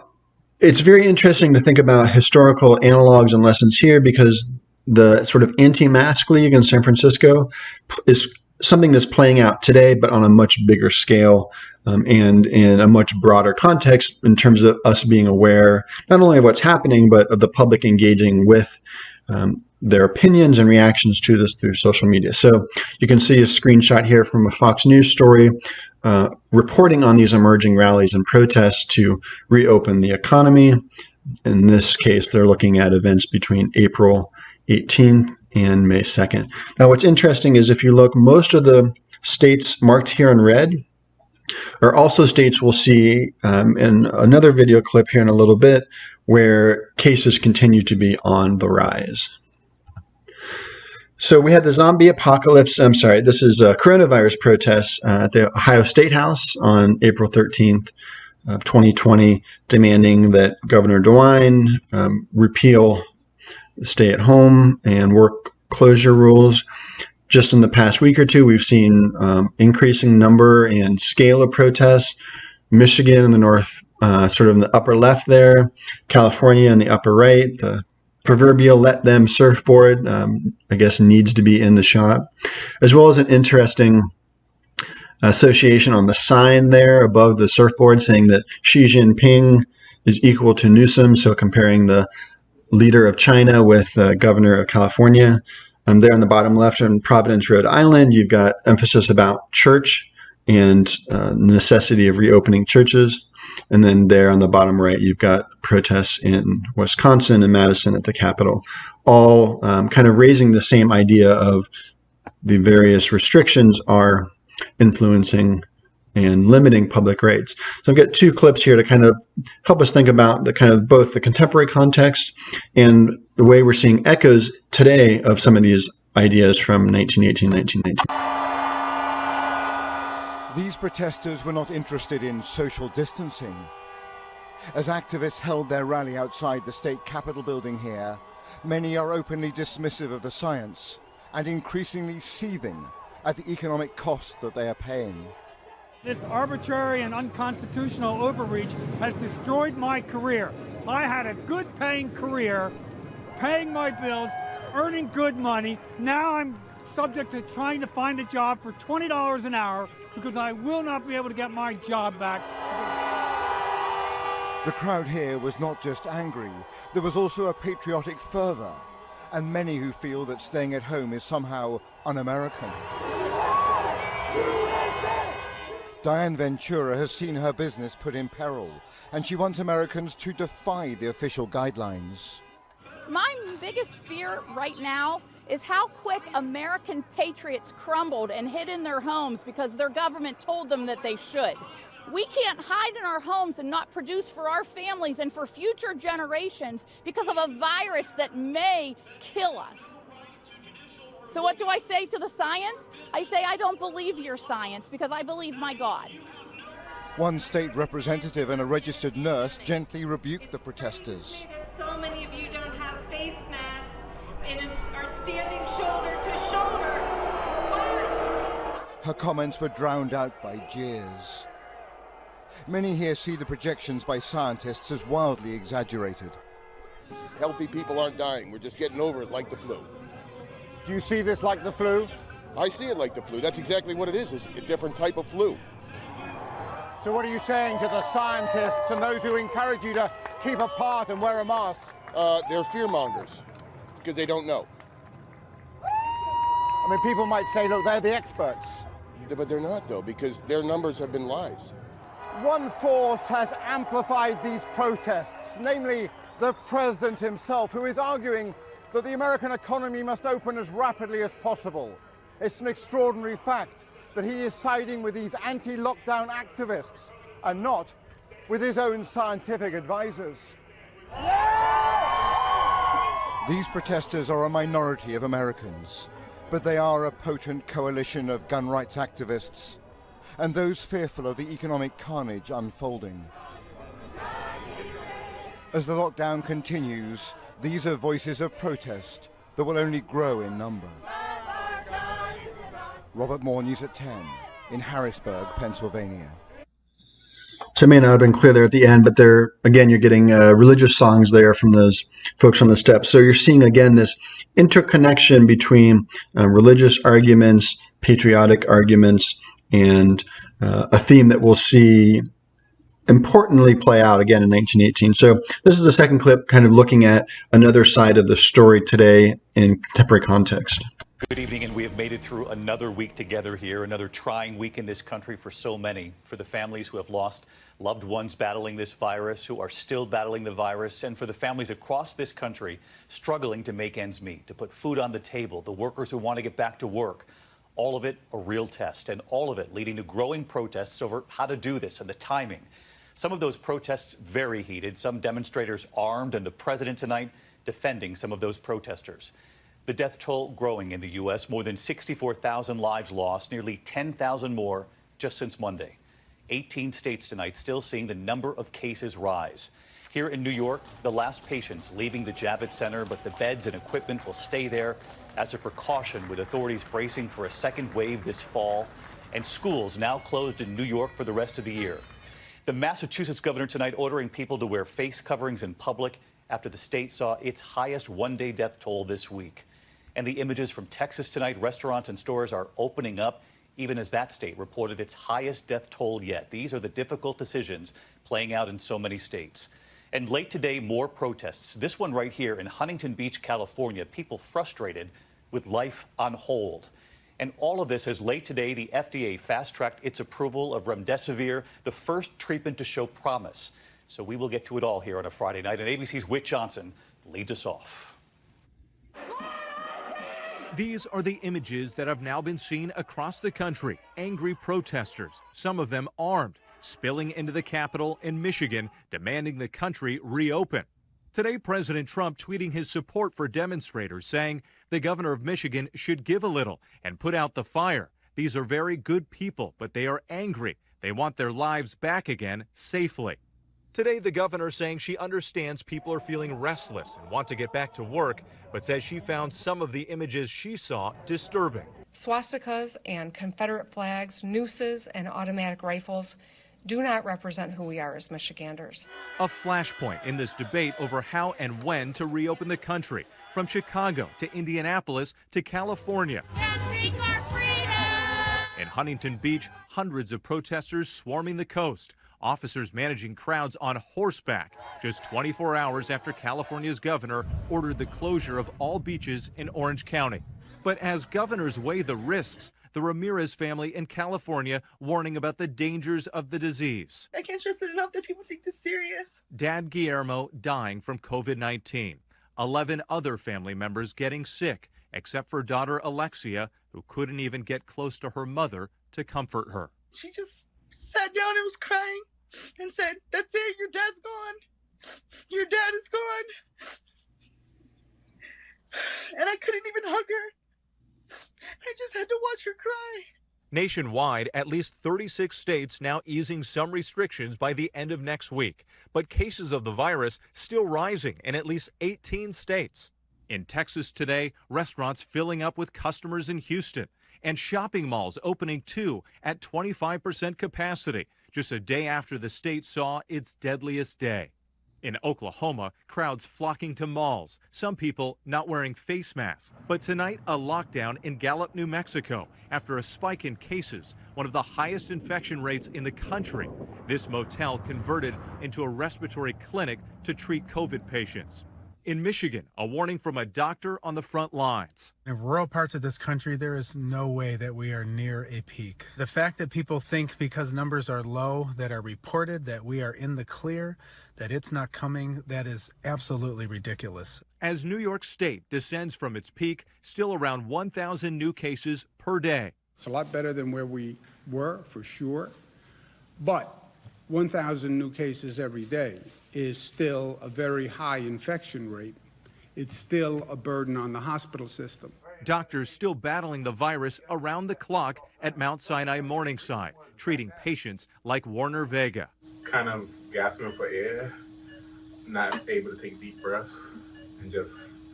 it's very interesting to think about historical analogs and lessons here because the sort of Anti-Mask League in San Francisco is something that's playing out today, but on a much bigger scale and in a much broader context in terms of us being aware not only of what's happening, but of the public engaging with their opinions and reactions to this through social media. So you can see a screenshot here from a Fox News story reporting on these emerging rallies and protests to reopen the economy. In this case, they're looking at events between April 18th and May 2nd. Now, what's interesting is if you look, most of the states marked here in red are also states we'll see in another video clip here in a little bit where cases continue to be on the rise. So we had the zombie apocalypse, this is coronavirus protests at the Ohio State House on April 13th of 2020, demanding that Governor DeWine repeal stay-at-home and work closure rules. Just in the past week or two, we've seen increasing number and scale of protests. Michigan in the north, sort of in the upper left there, California in the upper right. The proverbial let them surfboard, I guess, needs to be in the shot, as well as an interesting association on the sign there above the surfboard saying that Xi Jinping is equal to Newsom, so comparing the leader of China with governor of California. There on the bottom left in Providence, Rhode Island, you've got emphasis about church and the necessity of reopening churches. And then there on the bottom right, you've got protests in Wisconsin and Madison at the Capitol, all kind of raising the same idea of the various restrictions are influencing and limiting public rights. So I've got two clips here to kind of help us think about the kind of both the contemporary context and the way we're seeing echoes today of some of these ideas from 1918, 1919. These protesters were not interested in social distancing. As activists held their rally outside the state capitol building here, many are openly dismissive of the science and increasingly seething at the economic cost that they are paying. This arbitrary and unconstitutional overreach has destroyed my career. I had a good paying career, paying my bills, earning good money. Now I'm subject to trying to find a job for $20 an hour because I will not be able to get my job back. The crowd here was not just angry, there was also a patriotic fervour, and many who feel that staying at home is somehow un-American. Diane Ventura has seen her business put in peril, and she wants Americans to defy the official guidelines. My biggest fear right now is how quick American patriots crumbled and hid in their homes because their government told them that they should. We can't hide in our homes and not produce for our families and for future generations because of a virus that may kill us. So what do I say to the science? I say I don't believe your science because I believe my God. One state representative and a registered nurse gently rebuked the protesters. So many of you don't have face masks and are standing shoulder to shoulder. What? Her comments were drowned out by jeers. Many here see the projections by scientists as wildly exaggerated. Healthy people aren't dying. We're just getting over it like the flu. Do you see this like the flu? I see it like the flu. That's exactly what it is. It's a different type of flu. So what are you saying to the scientists and those who encourage you to keep apart and wear a mask? They're fear-mongers because they don't know. I mean, people might say, look, they're the experts. But they're not, though, because their numbers have been lies. One force has amplified these protests, namely the president himself, who is arguing that the American economy must open as rapidly as possible. It's an extraordinary fact that he is siding with these anti-lockdown activists and not with his own scientific advisors. These protesters are a minority of Americans, but they are a potent coalition of gun rights activists and those fearful of the economic carnage unfolding. As the lockdown continues, these are voices of protest that will only grow in number. Robert Moore, News at 10, in Harrisburg, Pennsylvania. So it may not have been clear there at the end, but there, again, you're getting religious songs there from those folks on the steps. So you're seeing, again, this interconnection between religious arguments, patriotic arguments, and a theme that we'll see importantly play out again in 1918. So this is the second clip kind of looking at another side of the story today in contemporary context. Good evening, and we have made it through another week together here, another trying week in this country for so many, for the families who have lost loved ones battling this virus, who are still battling the virus, and for the families across this country struggling to make ends meet, to put food on the table, the workers who want to get back to work. All of it a real test, and all of it leading to growing protests over how to do this and the timing. Some of those protests very heated, some demonstrators armed, and the president tonight defending some of those protesters. The death toll growing in the U.S., more than 64,000 lives lost, nearly 10,000 more just since Monday. 18 states tonight still seeing the number of cases rise. Here in New York, the last patients leaving the Javits Center, but the beds and equipment will stay there as a precaution, with authorities bracing for a second wave this fall, and schools now closed in New York for the rest of the year. The Massachusetts governor tonight ordering people to wear face coverings in public after the state saw its highest one-day death toll this week. And the images from Texas tonight, restaurants and stores are opening up, even as that state reported its highest death toll yet. These are the difficult decisions playing out in so many states. And late today, more protests. This one right here in Huntington Beach, California, people frustrated with life on hold. And all of this as late today, the FDA fast-tracked its approval of remdesivir, the first treatment to show promise. So we will get to it all here on a Friday night. And ABC's Whit Johnson leads us off. These are the images that have now been seen across the country. Angry protesters, some of them armed, spilling into the Capitol in Michigan, demanding the country reopen. Today, President Trump tweeting his support for demonstrators, saying the governor of Michigan should give a little and put out the fire. These are very good people, but they are angry. They want their lives back again safely. Today, the governor saying she understands people are feeling restless and want to get back to work, but says she found some of the images she saw disturbing. Swastikas and Confederate flags, nooses, and automatic rifles do not represent who we are as Michiganders. A flashpoint in this debate over how and when to reopen the country, from Chicago to Indianapolis to California. They'll take our freedom! In Huntington Beach, hundreds of protesters swarming the coast. officers managing crowds on horseback just 24 hours after California's governor ordered the closure of all beaches in Orange County. But as governors weigh the risks, the Ramirez family in California warning about the dangers of the disease. I can't stress it enough that people take this serious. Dad Guillermo dying from COVID-19. 11 other family members getting sick, except for daughter Alexia, who couldn't even get close to her mother to comfort her. She just sat down and was crying and said, "That's it, your dad's gone. Your dad is gone." And I couldn't even hug her. I just had to watch her cry. Nationwide, at least 36 states now easing some restrictions by the end of next week. But cases of the virus still rising in at least 18 states. In Texas today, restaurants filling up with customers in Houston, and shopping malls opening too at 25% capacity, just a day after the state saw its deadliest day. In Oklahoma, crowds flocking to malls, some people not wearing face masks. But tonight, a lockdown in Gallup, New Mexico, after a spike in cases, one of the highest infection rates in the country. This motel converted into a respiratory clinic to treat COVID patients. In Michigan, a warning from a doctor on the front lines. In rural parts of this country, there is no way that we are near a peak. The fact that people think because numbers are low that are reported that we are in the clear, that it's not coming, that is absolutely ridiculous. As New York State descends from its peak, still around 1,000 new cases per day. It's a lot better than where we were, for sure, but 1,000 new cases every day is still a very high infection rate. It's still a burden on the hospital system. Doctors still battling the virus around the clock at Mount Sinai Morningside, treating patients like Warner Vega. Kind of gasping for air, not able to take deep breaths, and just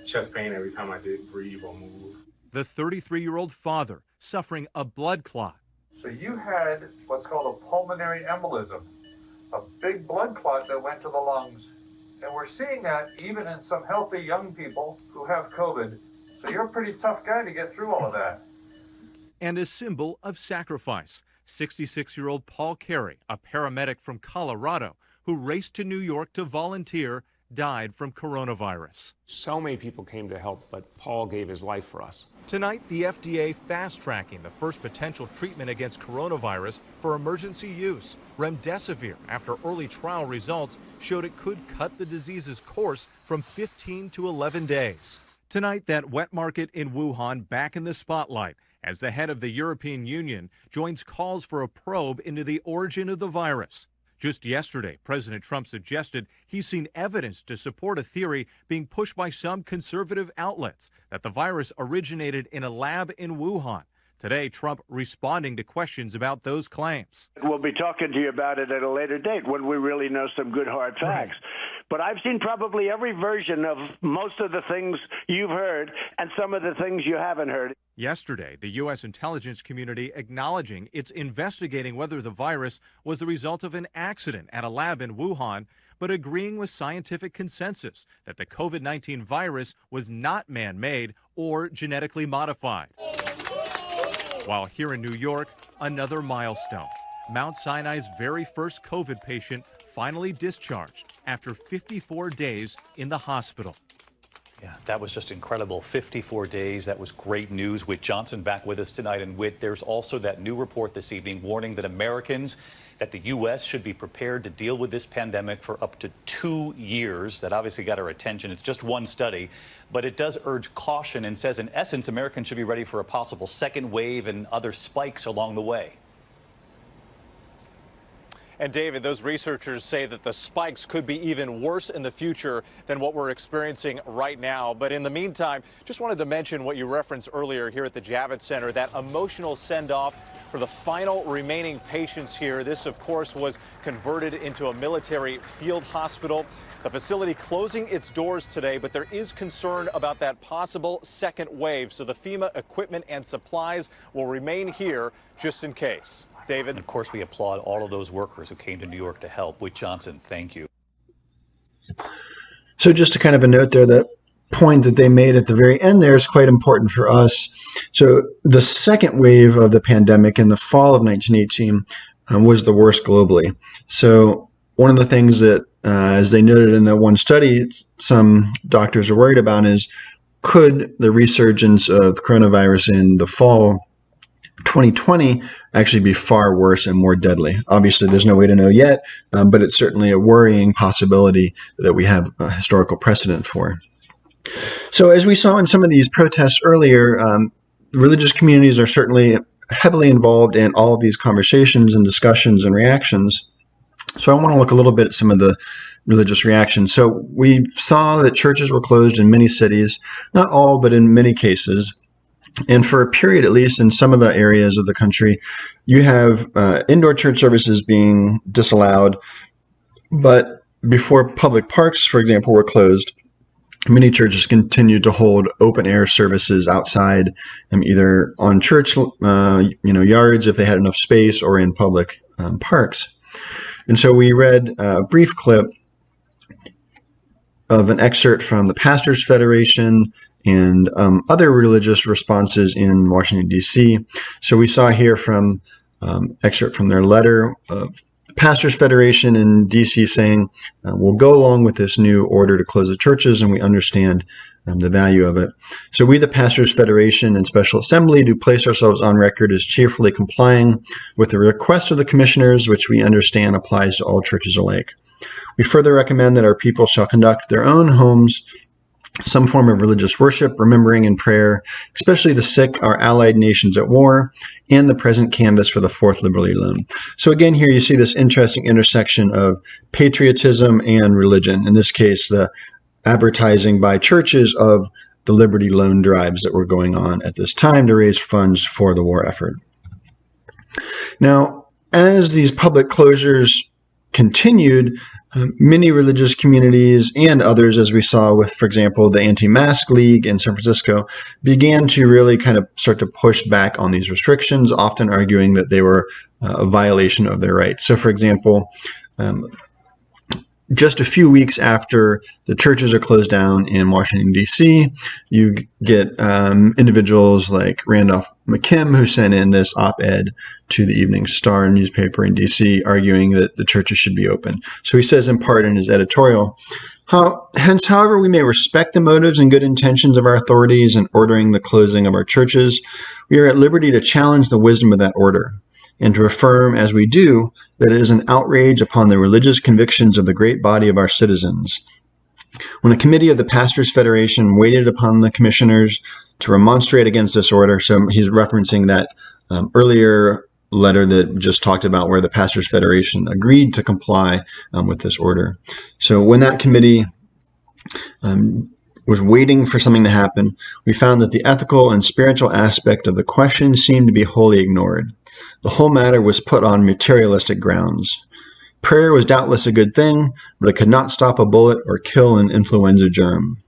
chest pain every time I did breathe or move. The 33-year-old father suffering a blood clot. So you had what's called a pulmonary embolism, a big blood clot that went to the lungs. And we're seeing that even in some healthy young people who have COVID. So you're a pretty tough guy to get through all of that. And a symbol of sacrifice. 66-year-old Paul Carey, a paramedic from Colorado, who raced to New York to volunteer, died from coronavirus. So many people came to help, but Paul gave his life for us. Tonight, the FDA fast-tracking the first potential treatment against coronavirus for emergency use, remdesivir, after early trial results showed it could cut the disease's course from 15 to 11 days. Tonight, that wet market in Wuhan back in the spotlight as the head of the European Union joins calls for a probe into the origin of the virus. Just yesterday, President Trump suggested he's seen evidence to support a theory being pushed by some conservative outlets that the virus originated in a lab in Wuhan. Today, Trump responding to questions about those claims. We'll be talking to you about it at a later date when we really know some good hard facts. Right. But I've seen probably every version of most of the things you've heard and some of the things you haven't heard. Yesterday, the U.S. intelligence community acknowledging it's investigating whether the virus was the result of an accident at a lab in Wuhan, but agreeing with scientific consensus that the COVID-19 virus was not man-made or genetically modified. While here in New York, another milestone. Mount Sinai's very first COVID patient finally discharged after 54 days in the hospital. Yeah, that was just incredible. 54 days. That was great news. Whit Johnson back with us tonight. And Whit, there's also that new report this evening warning that Americans, that the U.S. should be prepared to deal with this pandemic for up to 2 years. That obviously got our attention. It's just one study, but it does urge caution and says, in essence, Americans should be ready for a possible second wave and other spikes along the way. And David, those researchers say that the spikes could be even worse in the future than what we're experiencing right now. But in the meantime, just wanted to mention what you referenced earlier here at the Javits Center, that emotional send-off for the final remaining patients here. This, of course, was converted into a military field hospital. The facility closing its doors today, but there is concern about that possible second wave. So the FEMA equipment and supplies will remain here just in case. David. And of course, we applaud all of those workers who came to New York to help. Whit Johnson, thank you. So just to kind of a note there, that point that they made at the very end there is quite important for us. So the second wave of the pandemic in the fall of 1918 was the worst globally. So one of the things that, as they noted in that one study, some doctors are worried about is, could the resurgence of coronavirus in the fall 2020 actually be far worse and more deadly? Obviously, there's no way to know yet, but it's certainly a worrying possibility that we have a historical precedent for. So as we saw in some of these protests earlier, religious communities are certainly heavily involved in all of these conversations and discussions and reactions. So I want to look a little bit at some of the religious reactions. So we saw that churches were closed in many cities, not all, but in many cases. And for a period, at least in some of the areas of the country, you have indoor church services being disallowed. But before public parks, for example, were closed, many churches continued to hold open air services outside, either on church yards if they had enough space, or in public parks. And so we read a brief clip of an excerpt from the Pastors Federation and other religious responses in Washington, D.C. So we saw here from excerpt from their letter of the Pastors Federation in D.C. saying, we'll go along with this new order to close the churches, and we understand the value of it. So we, the Pastors Federation and Special Assembly, do place ourselves on record as cheerfully complying with the request of the commissioners, which we understand applies to all churches alike. We further recommend that our people shall conduct their own homes some form of religious worship, remembering and prayer, especially the sick, our allied nations at war, and the present canvass for the Fourth Liberty Loan. So again, here you see this interesting intersection of patriotism and religion. In this case, the advertising by churches of the Liberty Loan drives that were going on at this time to raise funds for the war effort. Now, as these public closures continued, many religious communities and others, as we saw with, for example, the AntiMask League in San Francisco, began to really kind of start to push back on these restrictions, often arguing that they were a violation of their rights. So, for example, just a few weeks after the churches are closed down in Washington, D.C., you get individuals like Randolph McKim, who sent in this op-ed to the Evening Star newspaper in D.C., arguing that the churches should be open. So he says in part in his editorial, hence, however we may respect the motives and good intentions of our authorities in ordering the closing of our churches, we are at liberty to challenge the wisdom of that order, and to affirm, as we do, that it is an outrage upon the religious convictions of the great body of our citizens. When a committee of the Pastors Federation waited upon the commissioners to remonstrate against this order, so he's referencing that earlier letter that just talked about where the Pastors Federation agreed to comply with this order. So when that committee was waiting for something to happen, we found that the ethical and spiritual aspect of the question seemed to be wholly ignored. The whole matter was put on materialistic grounds. Prayer was doubtless a good thing, but it could not stop a bullet or kill an influenza germ.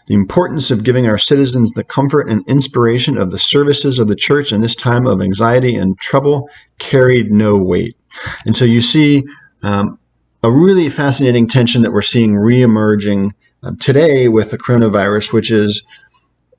The importance of giving our citizens the comfort and inspiration of the services of the church in this time of anxiety and trouble carried no weight. And so you see a really fascinating tension that we're seeing reemerging today with the coronavirus, which is,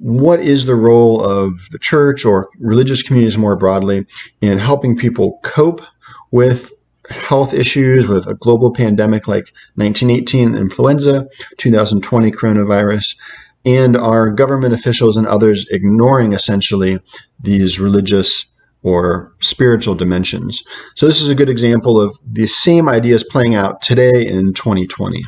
what is the role of the church or religious communities more broadly in helping people cope with health issues, with a global pandemic like 1918 influenza, 2020 coronavirus, and are government officials and others ignoring essentially these religious or spiritual dimensions? So this is a good example of the same ideas playing out today in 2020.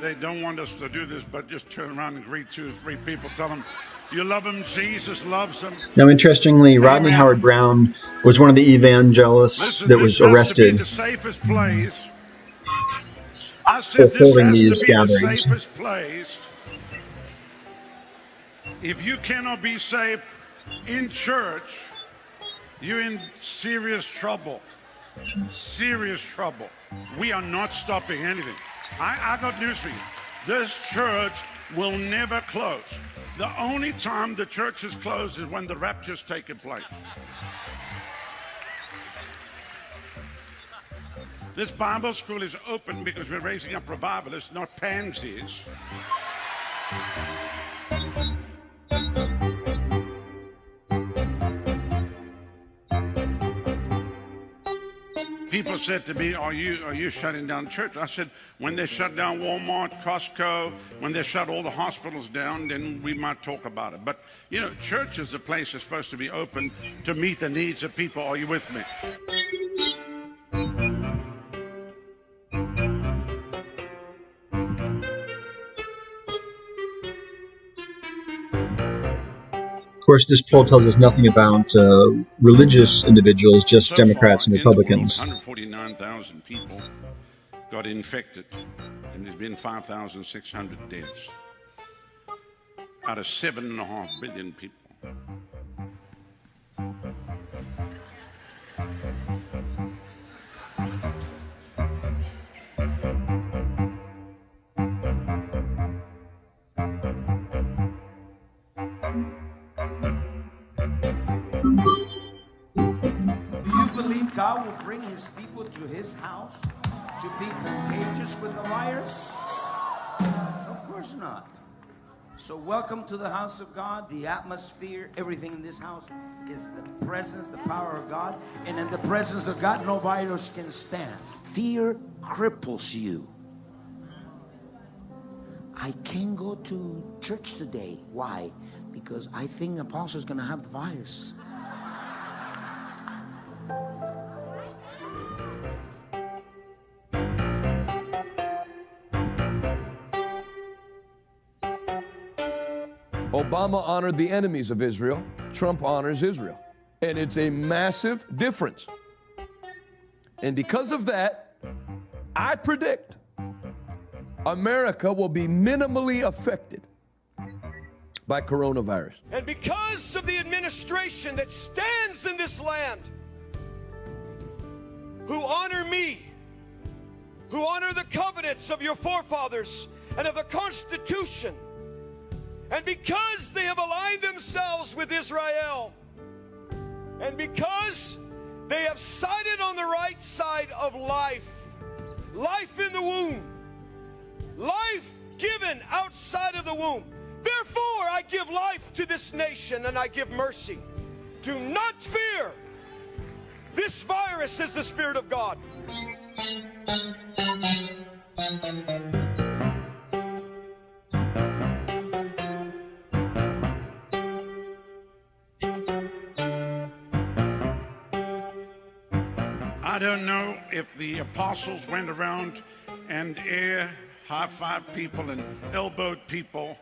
They don't want us to do this, but just turn around and greet 2 or 3 people. Tell them you love them. Jesus loves them. Now, interestingly, Rodney Howard Brown was one of the evangelists that was arrested the safest place. I for said this holding has these to be gatherings. the safest place. If you cannot be safe in church, you're in serious trouble. Serious trouble. We are not stopping anything. I got news for you. This church will never close. The only time the church is closed is when the rapture's taking place. This Bible school is open because we're raising up revivalists, not pansies. People said to me, are you shutting down church? I said, when they shut down Walmart, Costco, when they shut all the hospitals down, then we might talk about it. But, you know, church is a place that's supposed to be open to meet the needs of people. Are you with me? Of course, this poll tells us nothing about religious individuals, just so Democrats and Republicans. 149,000 people got infected, and there's been 5,600 deaths out of 7.5 billion people. God will bring his people to his house to be contagious with the virus? Of course not. So welcome to the house of God. The atmosphere, everything in this house is the presence, the power of God. And in the presence of God, no virus can stand. Fear cripples you. I can't go to church today. Why? Because I think the apostle's going to have the virus. Obama honored the enemies of Israel. Trump honors Israel. And it's a massive difference. And because of that, I predict America will be minimally affected by coronavirus. And because of the administration that stands in this land, who honor me, who honor the covenants of your forefathers and of the Constitution, and because they have aligned themselves with Israel, and because they have sided on the right side of life, life in the womb, life given outside of the womb. Therefore, I give life to this nation and I give mercy. Do not fear. This virus is the Spirit of God. I don't know if the apostles went around and high-fived people and elbowed people.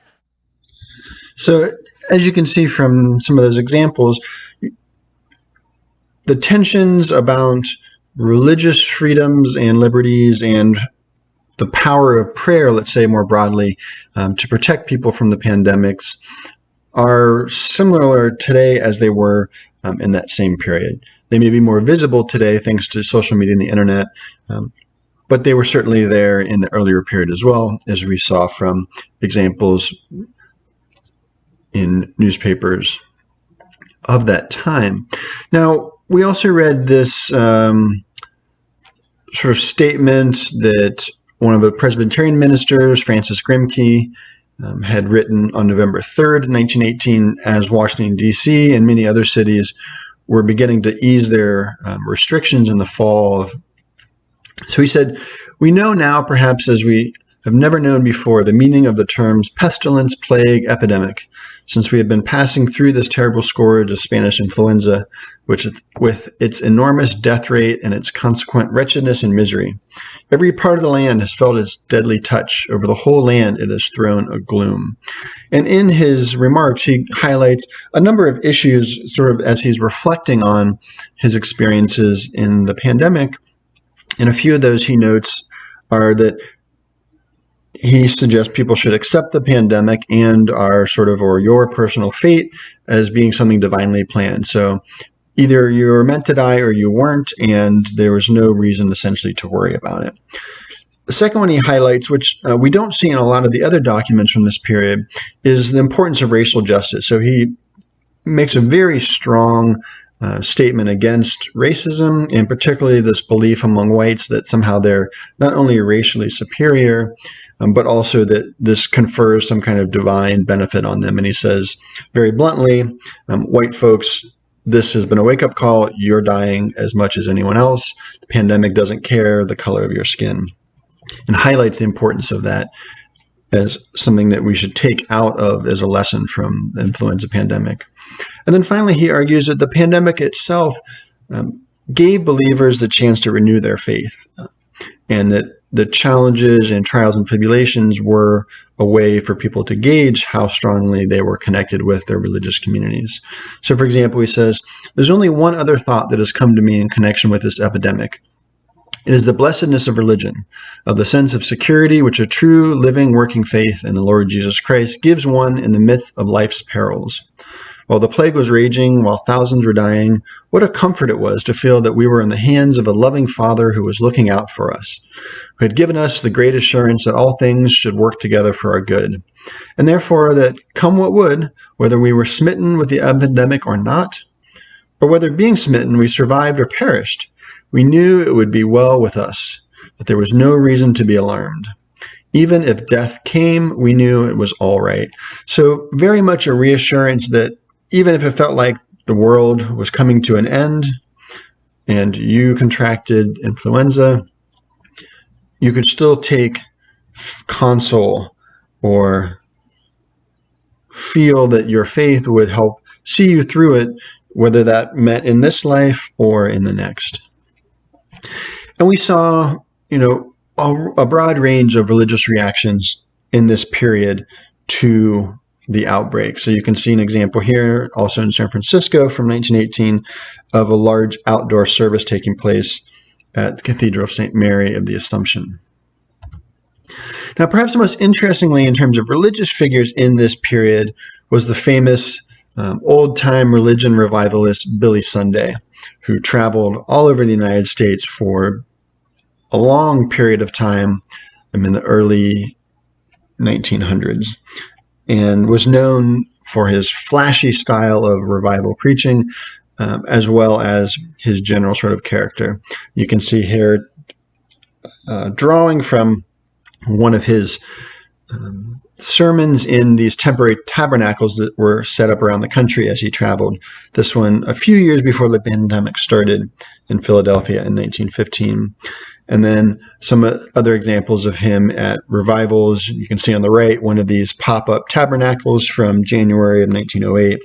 So, as you can see from some of those examples, the tensions about religious freedoms and liberties and the power of prayer, let's say more broadly, to protect people from the pandemics are similar today as they were in that same period. They may be more visible today thanks to social media and the internet, but they were certainly there in the earlier period as well, as we saw from examples in newspapers of that time. Now, we also read this sort of statement that one of the Presbyterian ministers, Francis Grimke, had written on November 3rd, 1918, as Washington, D.C. and many other cities were beginning to ease their restrictions in the fall. So he said, "We know now, perhaps as we have never known before, the meaning of the terms pestilence, plague, epidemic, since we have been passing through this terrible scourge of Spanish influenza, which with its enormous death rate and its consequent wretchedness and misery. Every part of the land has felt its deadly touch. Over the whole land it has thrown a gloom." And in his remarks, he highlights a number of issues sort of as he's reflecting on his experiences in the pandemic. And a few of those he notes are that he suggests people should accept the pandemic and our sort of, or your personal fate as being something divinely planned. So either you were meant to die or you weren't, and there was no reason essentially to worry about it. The second one he highlights, which we don't see in a lot of the other documents from this period, is the importance of racial justice. So he makes a very strong statement against racism, and particularly this belief among whites that somehow they're not only racially superior, but also that this confers some kind of divine benefit on them. And he says very bluntly, white folks this has been a wake-up call. You're dying as much as anyone else. The pandemic doesn't care the color of your skin, and highlights the importance of that as something that we should take out of as a lesson from the influenza pandemic. And then finally, he argues that the pandemic itself gave believers the chance to renew their faith, and that the challenges and trials and tribulations were a way for people to gauge how strongly they were connected with their religious communities. So, for example, he says, there's only one other thought that has come to me in connection with this epidemic. It is the blessedness of religion, of the sense of security which a true, living, working faith in the Lord Jesus Christ gives one in the midst of life's perils. While the plague was raging, while thousands were dying, what a comfort it was to feel that we were in the hands of a loving Father who was looking out for us, who had given us the great assurance that all things should work together for our good, and therefore that, come what would, whether we were smitten with the epidemic or not, or whether being smitten we survived or perished, we knew it would be well with us, that there was no reason to be alarmed. Even if death came, we knew it was all right. So very much a reassurance that even if it felt like the world was coming to an end and you contracted influenza, you could still take console or feel that your faith would help see you through it, whether that meant in this life or in the next. And we saw, a broad range of religious reactions in this period to the outbreak. So you can see an example here, also in San Francisco from 1918, of a large outdoor service taking place at the Cathedral of St. Mary of the Assumption. Now, perhaps the most interestingly in terms of religious figures in this period was the famous old-time religion revivalist Billy Sunday, who traveled all over the United States for a long period of time in the early 1900s, and was known for his flashy style of revival preaching, as well as his general sort of character. You can see here drawing from one of his sermons in these temporary tabernacles that were set up around the country as he traveled. This one a few years before the pandemic started in Philadelphia in 1915. And then some other examples of him at revivals. You can see on the right one of these pop-up tabernacles from January of 1908.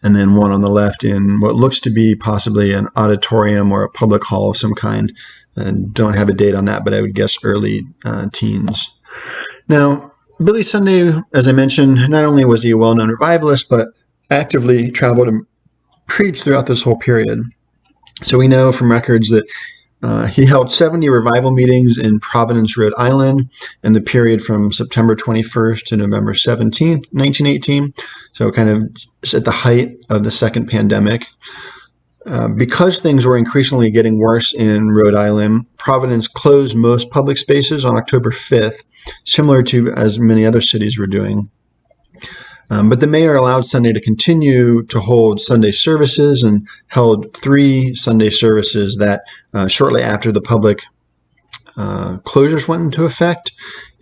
And then one on the left in what looks to be possibly an auditorium or a public hall of some kind. And don't have a date on that, but I would guess early teens. Now, Billy Sunday, as I mentioned, not only was he a well-known revivalist, but actively traveled and preached throughout this whole period. So we know from records that he held 70 revival meetings in Providence, Rhode Island in the period from September 21st to November 17th, 1918. So kind of at the height of the second pandemic. Because things were increasingly getting worse in Rhode Island, Providence closed most public spaces on October 5th, similar to as many other cities were doing. But the mayor allowed Sunday to continue to hold Sunday services and held 3 Sunday services that shortly after the public closures went into effect.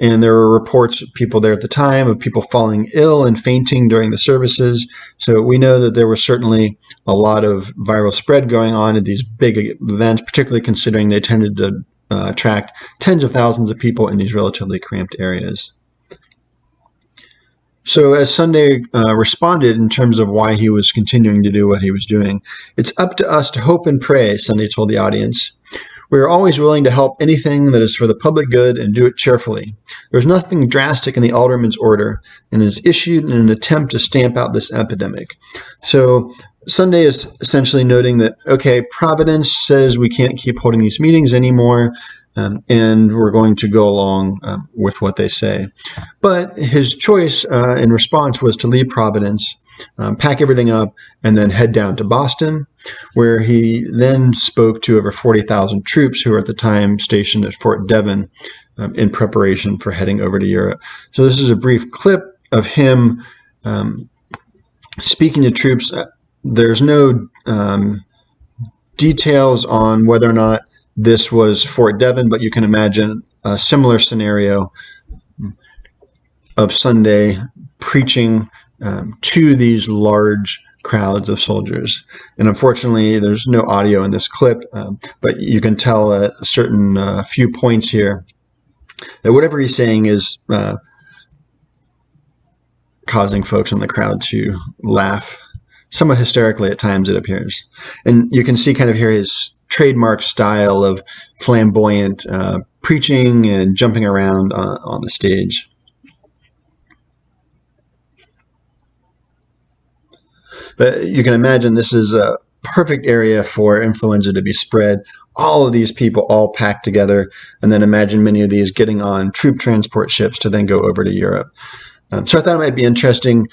And there were reports of people there at the time of people falling ill and fainting during the services. So we know that there was certainly a lot of viral spread going on at these big events, particularly considering they tended to attract tens of thousands of people in these relatively cramped areas. So as Sunday responded in terms of why he was continuing to do what he was doing, it's up to us to hope and pray, Sunday told the audience. We are always willing to help anything that is for the public good and do it cheerfully. There's nothing drastic in the alderman's order, and it is issued in an attempt to stamp out this epidemic. So Sunday is essentially noting that, okay, Providence says we can't keep holding these meetings anymore, and we're going to go along with what they say. But his choice in response was to leave Providence, pack everything up, and then head down to Boston, where he then spoke to over 40,000 troops who were at the time stationed at Fort Devon in preparation for heading over to Europe. So this is a brief clip of him speaking to troops. There's no details on whether or not this was Fort Devon, but you can imagine a similar scenario of Sunday preaching to these large crowds of soldiers. And unfortunately, there's no audio in this clip, but you can tell at a certain few points here that whatever he's saying is causing folks in the crowd to laugh somewhat hysterically at times, it appears. And you can see kind of here his trademark style of flamboyant preaching and jumping around on the stage. But you can imagine this is a perfect area for influenza to be spread. All of these people all packed together, and then imagine many of these getting on troop transport ships to then go over to Europe. So I thought it might be interesting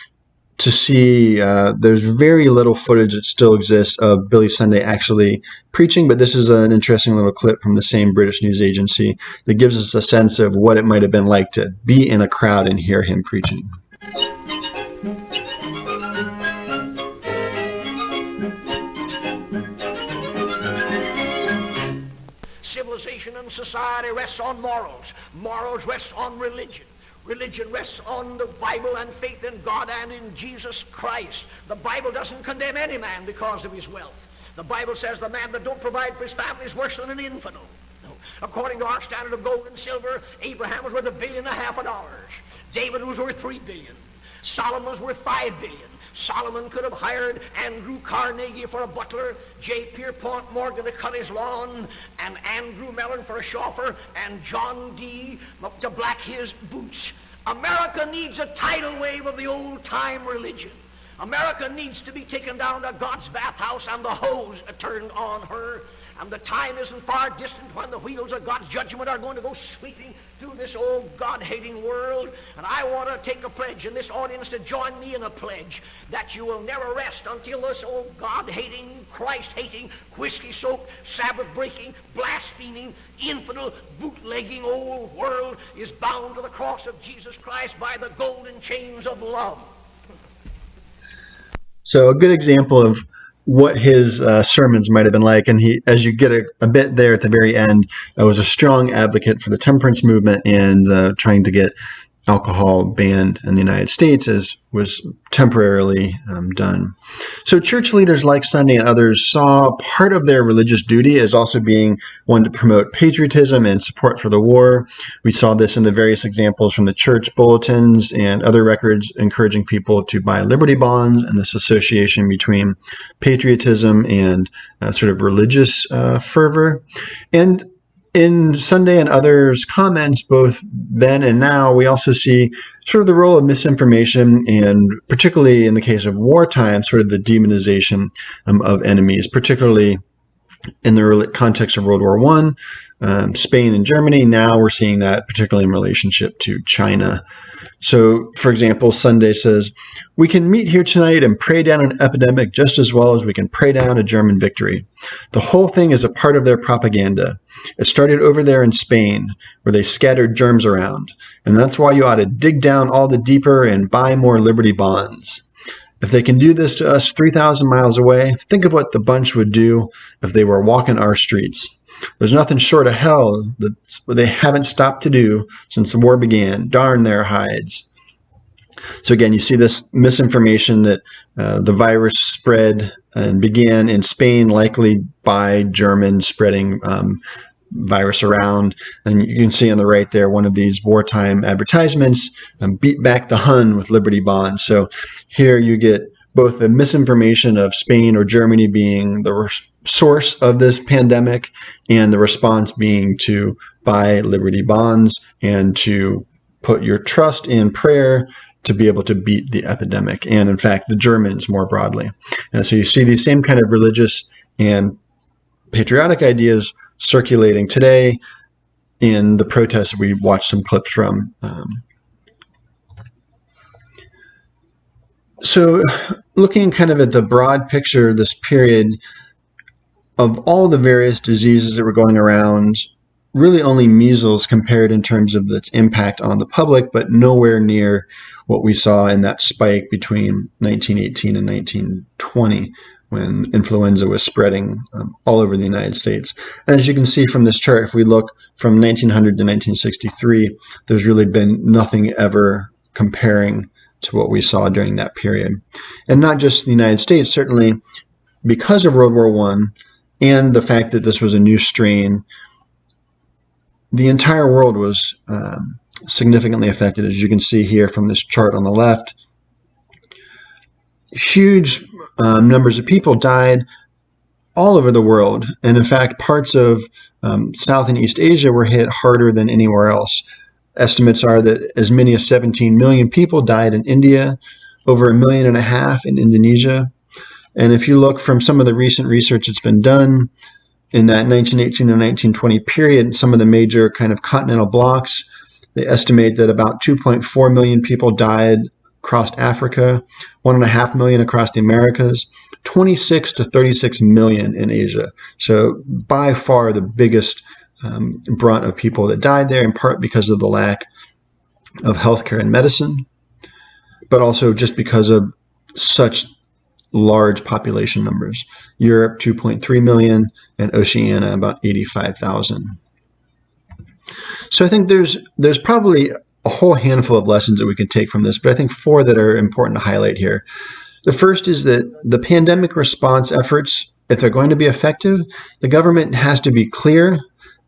to see, there's very little footage that still exists of Billy Sunday actually preaching, but this is an interesting little clip from the same British news agency that gives us a sense of what it might have been like to be in a crowd and hear him preaching. Civilization and society rests on morals. Morals rest on religion. Religion rests on the Bible and faith in God and in Jesus Christ. The Bible doesn't condemn any man because of his wealth. The Bible says the man that don't provide for his family is worse than an infidel. No. According to our standard of gold and silver, Abraham was worth $1.5 billion. David was worth $3 billion. Solomon was worth $5 billion. Solomon could have hired Andrew Carnegie for a butler, J. Pierpont Morgan to cut his lawn, and Andrew Mellon for a chauffeur, and John D. to black his boots. America needs a tidal wave of the old-time religion. America needs to be taken down to God's bathhouse and the hose turned on her. And the time isn't far distant when the wheels of God's judgment are going to go sweeping through this old God-hating world. And I want to take a pledge in this audience to join me in a pledge that you will never rest until this old God-hating, Christ-hating, whiskey-soaked, Sabbath-breaking, blaspheming, infidel, bootlegging old world is bound to the cross of Jesus Christ by the golden chains of love. So a good example of what his sermons might have been like, and he, as you get a bit there at the very end, was a strong advocate for the temperance movement and trying to get alcohol banned in the United States, as was temporarily done. So church leaders like Sunday and others saw part of their religious duty as also being one to promote patriotism and support for the war. We saw this in the various examples from the church bulletins and other records encouraging people to buy Liberty bonds, and this association between patriotism and sort of religious fervor. And in Sunday and others' comments, both then and now, we also see sort of the role of misinformation, and particularly in the case of wartime, sort of the demonization of enemies, particularly in the context of World War I, Spain and Germany. Now we're seeing that particularly in relationship to China. So, for example, Sunday says, "We can meet here tonight and pray down an epidemic just as well as we can pray down a German victory. The whole thing is a part of their propaganda. It started over there in Spain, where they scattered germs around, and that's why you ought to dig down all the deeper and buy more Liberty bonds. If they can do this to us 3,000 miles away, think of what the bunch would do if they were walking our streets. There's nothing short of hell that they haven't stopped to do since the war began. Darn their hides." So again, you see this misinformation that the virus spread and began in Spain, likely by Germans spreading virus around. And you can see on the right there one of these wartime advertisements, beat back the Hun with Liberty bonds. So here you get both the misinformation of Spain or Germany being the source of this pandemic, and the response being to buy Liberty bonds and to put your trust in prayer to be able to beat the epidemic, and in fact the Germans more broadly. And so you see these same kind of religious and patriotic ideas circulating today in the protests we watched some clips from. So looking kind of at the broad picture of this period, of all the various diseases that were going around, really only measles compared in terms of its impact on the public, but nowhere near what we saw in that spike between 1918 and 1920, when influenza was spreading all over the United States. And as you can see from this chart, if we look from 1900 to 1963, there's really been nothing ever comparing to what we saw during that period. And not just the United States, certainly because of World War I and the fact that this was a new strain, the entire world was significantly affected, as you can see here from this chart on the left. Huge numbers of people died all over the world, and in fact parts of South and East Asia were hit harder than anywhere else. Estimates are that as many as 17 million people died in India, over 1.5 million in Indonesia. And if you look from some of the recent research that's been done in that 1918 to 1920 period, some of the major kind of continental blocks, they estimate that about 2.4 million people died across Africa, 1.5 million across the Americas, 26 to 36 million in Asia. So by far the biggest brunt of people that died there, in part because of the lack of healthcare and medicine, but also just because of such large population numbers. Europe, 2.3 million, and Oceania, about 85,000. So I think there's probably a whole handful of lessons that we can take from this, but I think 4 that are important to highlight here. The first is that the pandemic response efforts, if they're going to be effective, the government has to be clear.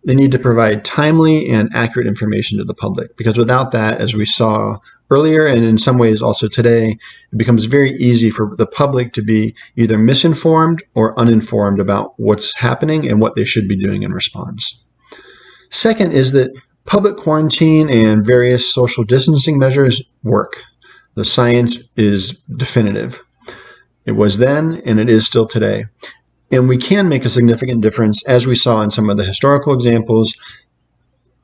They need to provide timely and accurate information to the public, because without that, as we saw earlier and in some ways also today, it becomes very easy for the public to be either misinformed or uninformed about what's happening and what they should be doing in response. Second is that public quarantine and various social distancing measures work. The science is definitive. It was then and it is still today. And we can make a significant difference, as we saw in some of the historical examples,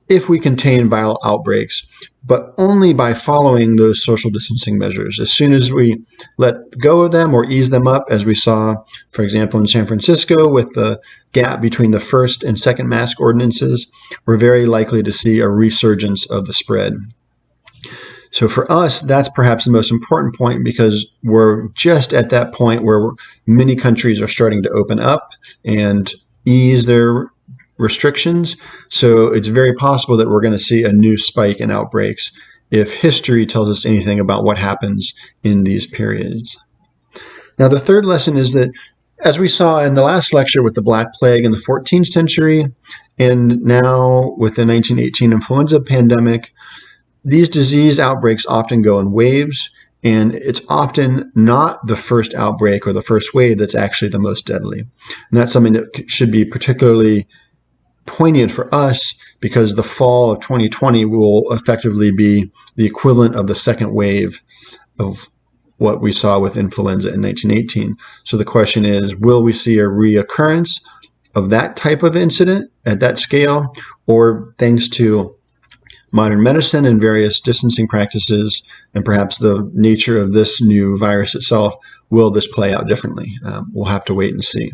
if we contain viral outbreaks, but only by following those social distancing measures. As soon as we let go of them or ease them up, as we saw, for example, in San Francisco with the gap between the first and second mask ordinances, we're very likely to see a resurgence of the spread. So for us, that's perhaps the most important point, because we're just at that point where many countries are starting to open up and ease their restrictions. So it's very possible that we're going to see a new spike in outbreaks if history tells us anything about what happens in these periods. Now, the third lesson is that, as we saw in the last lecture with the Black Plague in the 14th century, and now with the 1918 influenza pandemic, these disease outbreaks often go in waves, and it's often not the first outbreak or the first wave that's actually the most deadly. And that's something that should be particularly poignant for us, because the fall of 2020 will effectively be the equivalent of the second wave of what we saw with influenza in 1918. So the question is, will we see a reoccurrence of that type of incident at that scale, or thanks to modern medicine and various distancing practices, and perhaps the nature of this new virus itself, will this play out differently? We'll have to wait and see.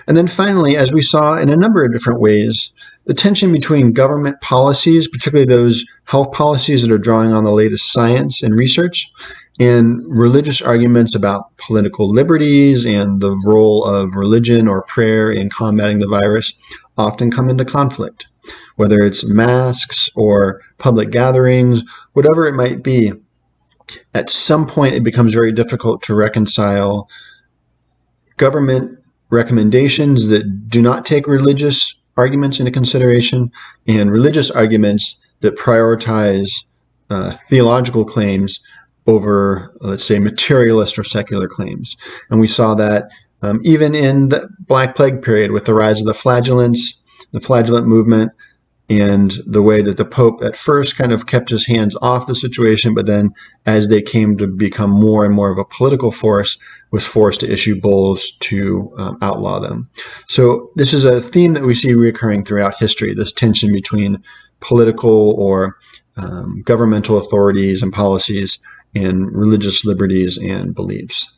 And then finally, as we saw in a number of different ways, the tension between government policies, particularly those health policies that are drawing on the latest science and research, and religious arguments about political liberties and the role of religion or prayer in combating the virus, often come into conflict. Whether it's masks or public gatherings, whatever it might be, at some point it becomes very difficult to reconcile government recommendations that do not take religious arguments into consideration and religious arguments that prioritize theological claims over, let's say, materialist or secular claims. And we saw that even in the Black Plague period with the rise of the flagellants, the flagellant movement, and the way that the Pope at first kind of kept his hands off the situation, but then as they came to become more and more of a political force, was forced to issue bulls to outlaw them. So this is a theme that we see recurring throughout history, this tension between political or governmental authorities and policies and religious liberties and beliefs.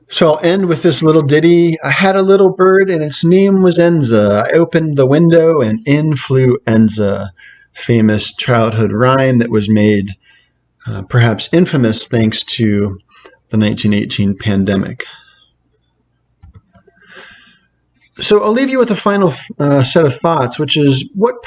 So I'll end with this little ditty. I had a little bird and its name was Enza. I opened the window and in flew Enza. Famous childhood rhyme that was made perhaps infamous thanks to the 1918 pandemic. So I'll leave you with a final set of thoughts, which is what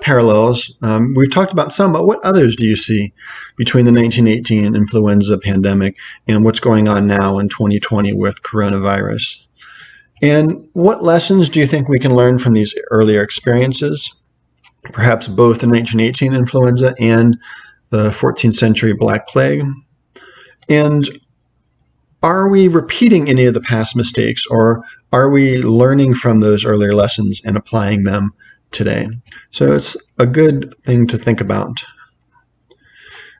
parallels, we've talked about some, but what others do you see between the 1918 influenza pandemic and what's going on now in 2020 with coronavirus? And what lessons do you think we can learn from these earlier experiences, perhaps both the 1918 influenza and the 14th century Black Plague? And are we repeating any of the past mistakes, or are we learning from those earlier lessons and applying them today? So it's a good thing to think about.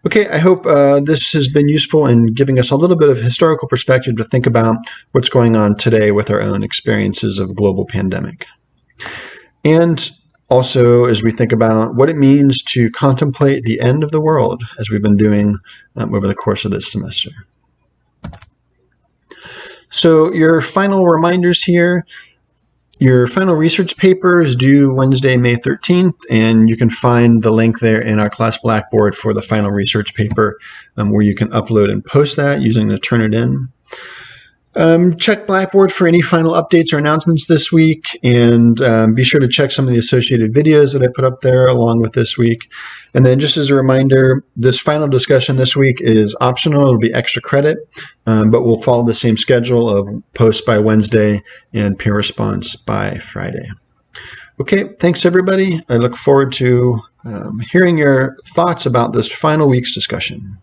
Okay, I hope this has been useful in giving us a little bit of historical perspective to think about what's going on today with our own experiences of global pandemic. And also, as we think about what it means to contemplate the end of the world, as we've been doing over the course of this semester. So your final reminders here, your final research paper is due Wednesday, May 13th, and you can find the link there in our class Blackboard for the final research paper where you can upload and post that using the Turnitin. Check Blackboard for any final updates or announcements this week, and be sure to check some of the associated videos that I put up there along with this week. And then just as a reminder, this final discussion this week is optional. It'll be extra credit, but we'll follow the same schedule of posts by Wednesday and peer response by Friday. Okay, thanks everybody. I look forward to hearing your thoughts about this final week's discussion.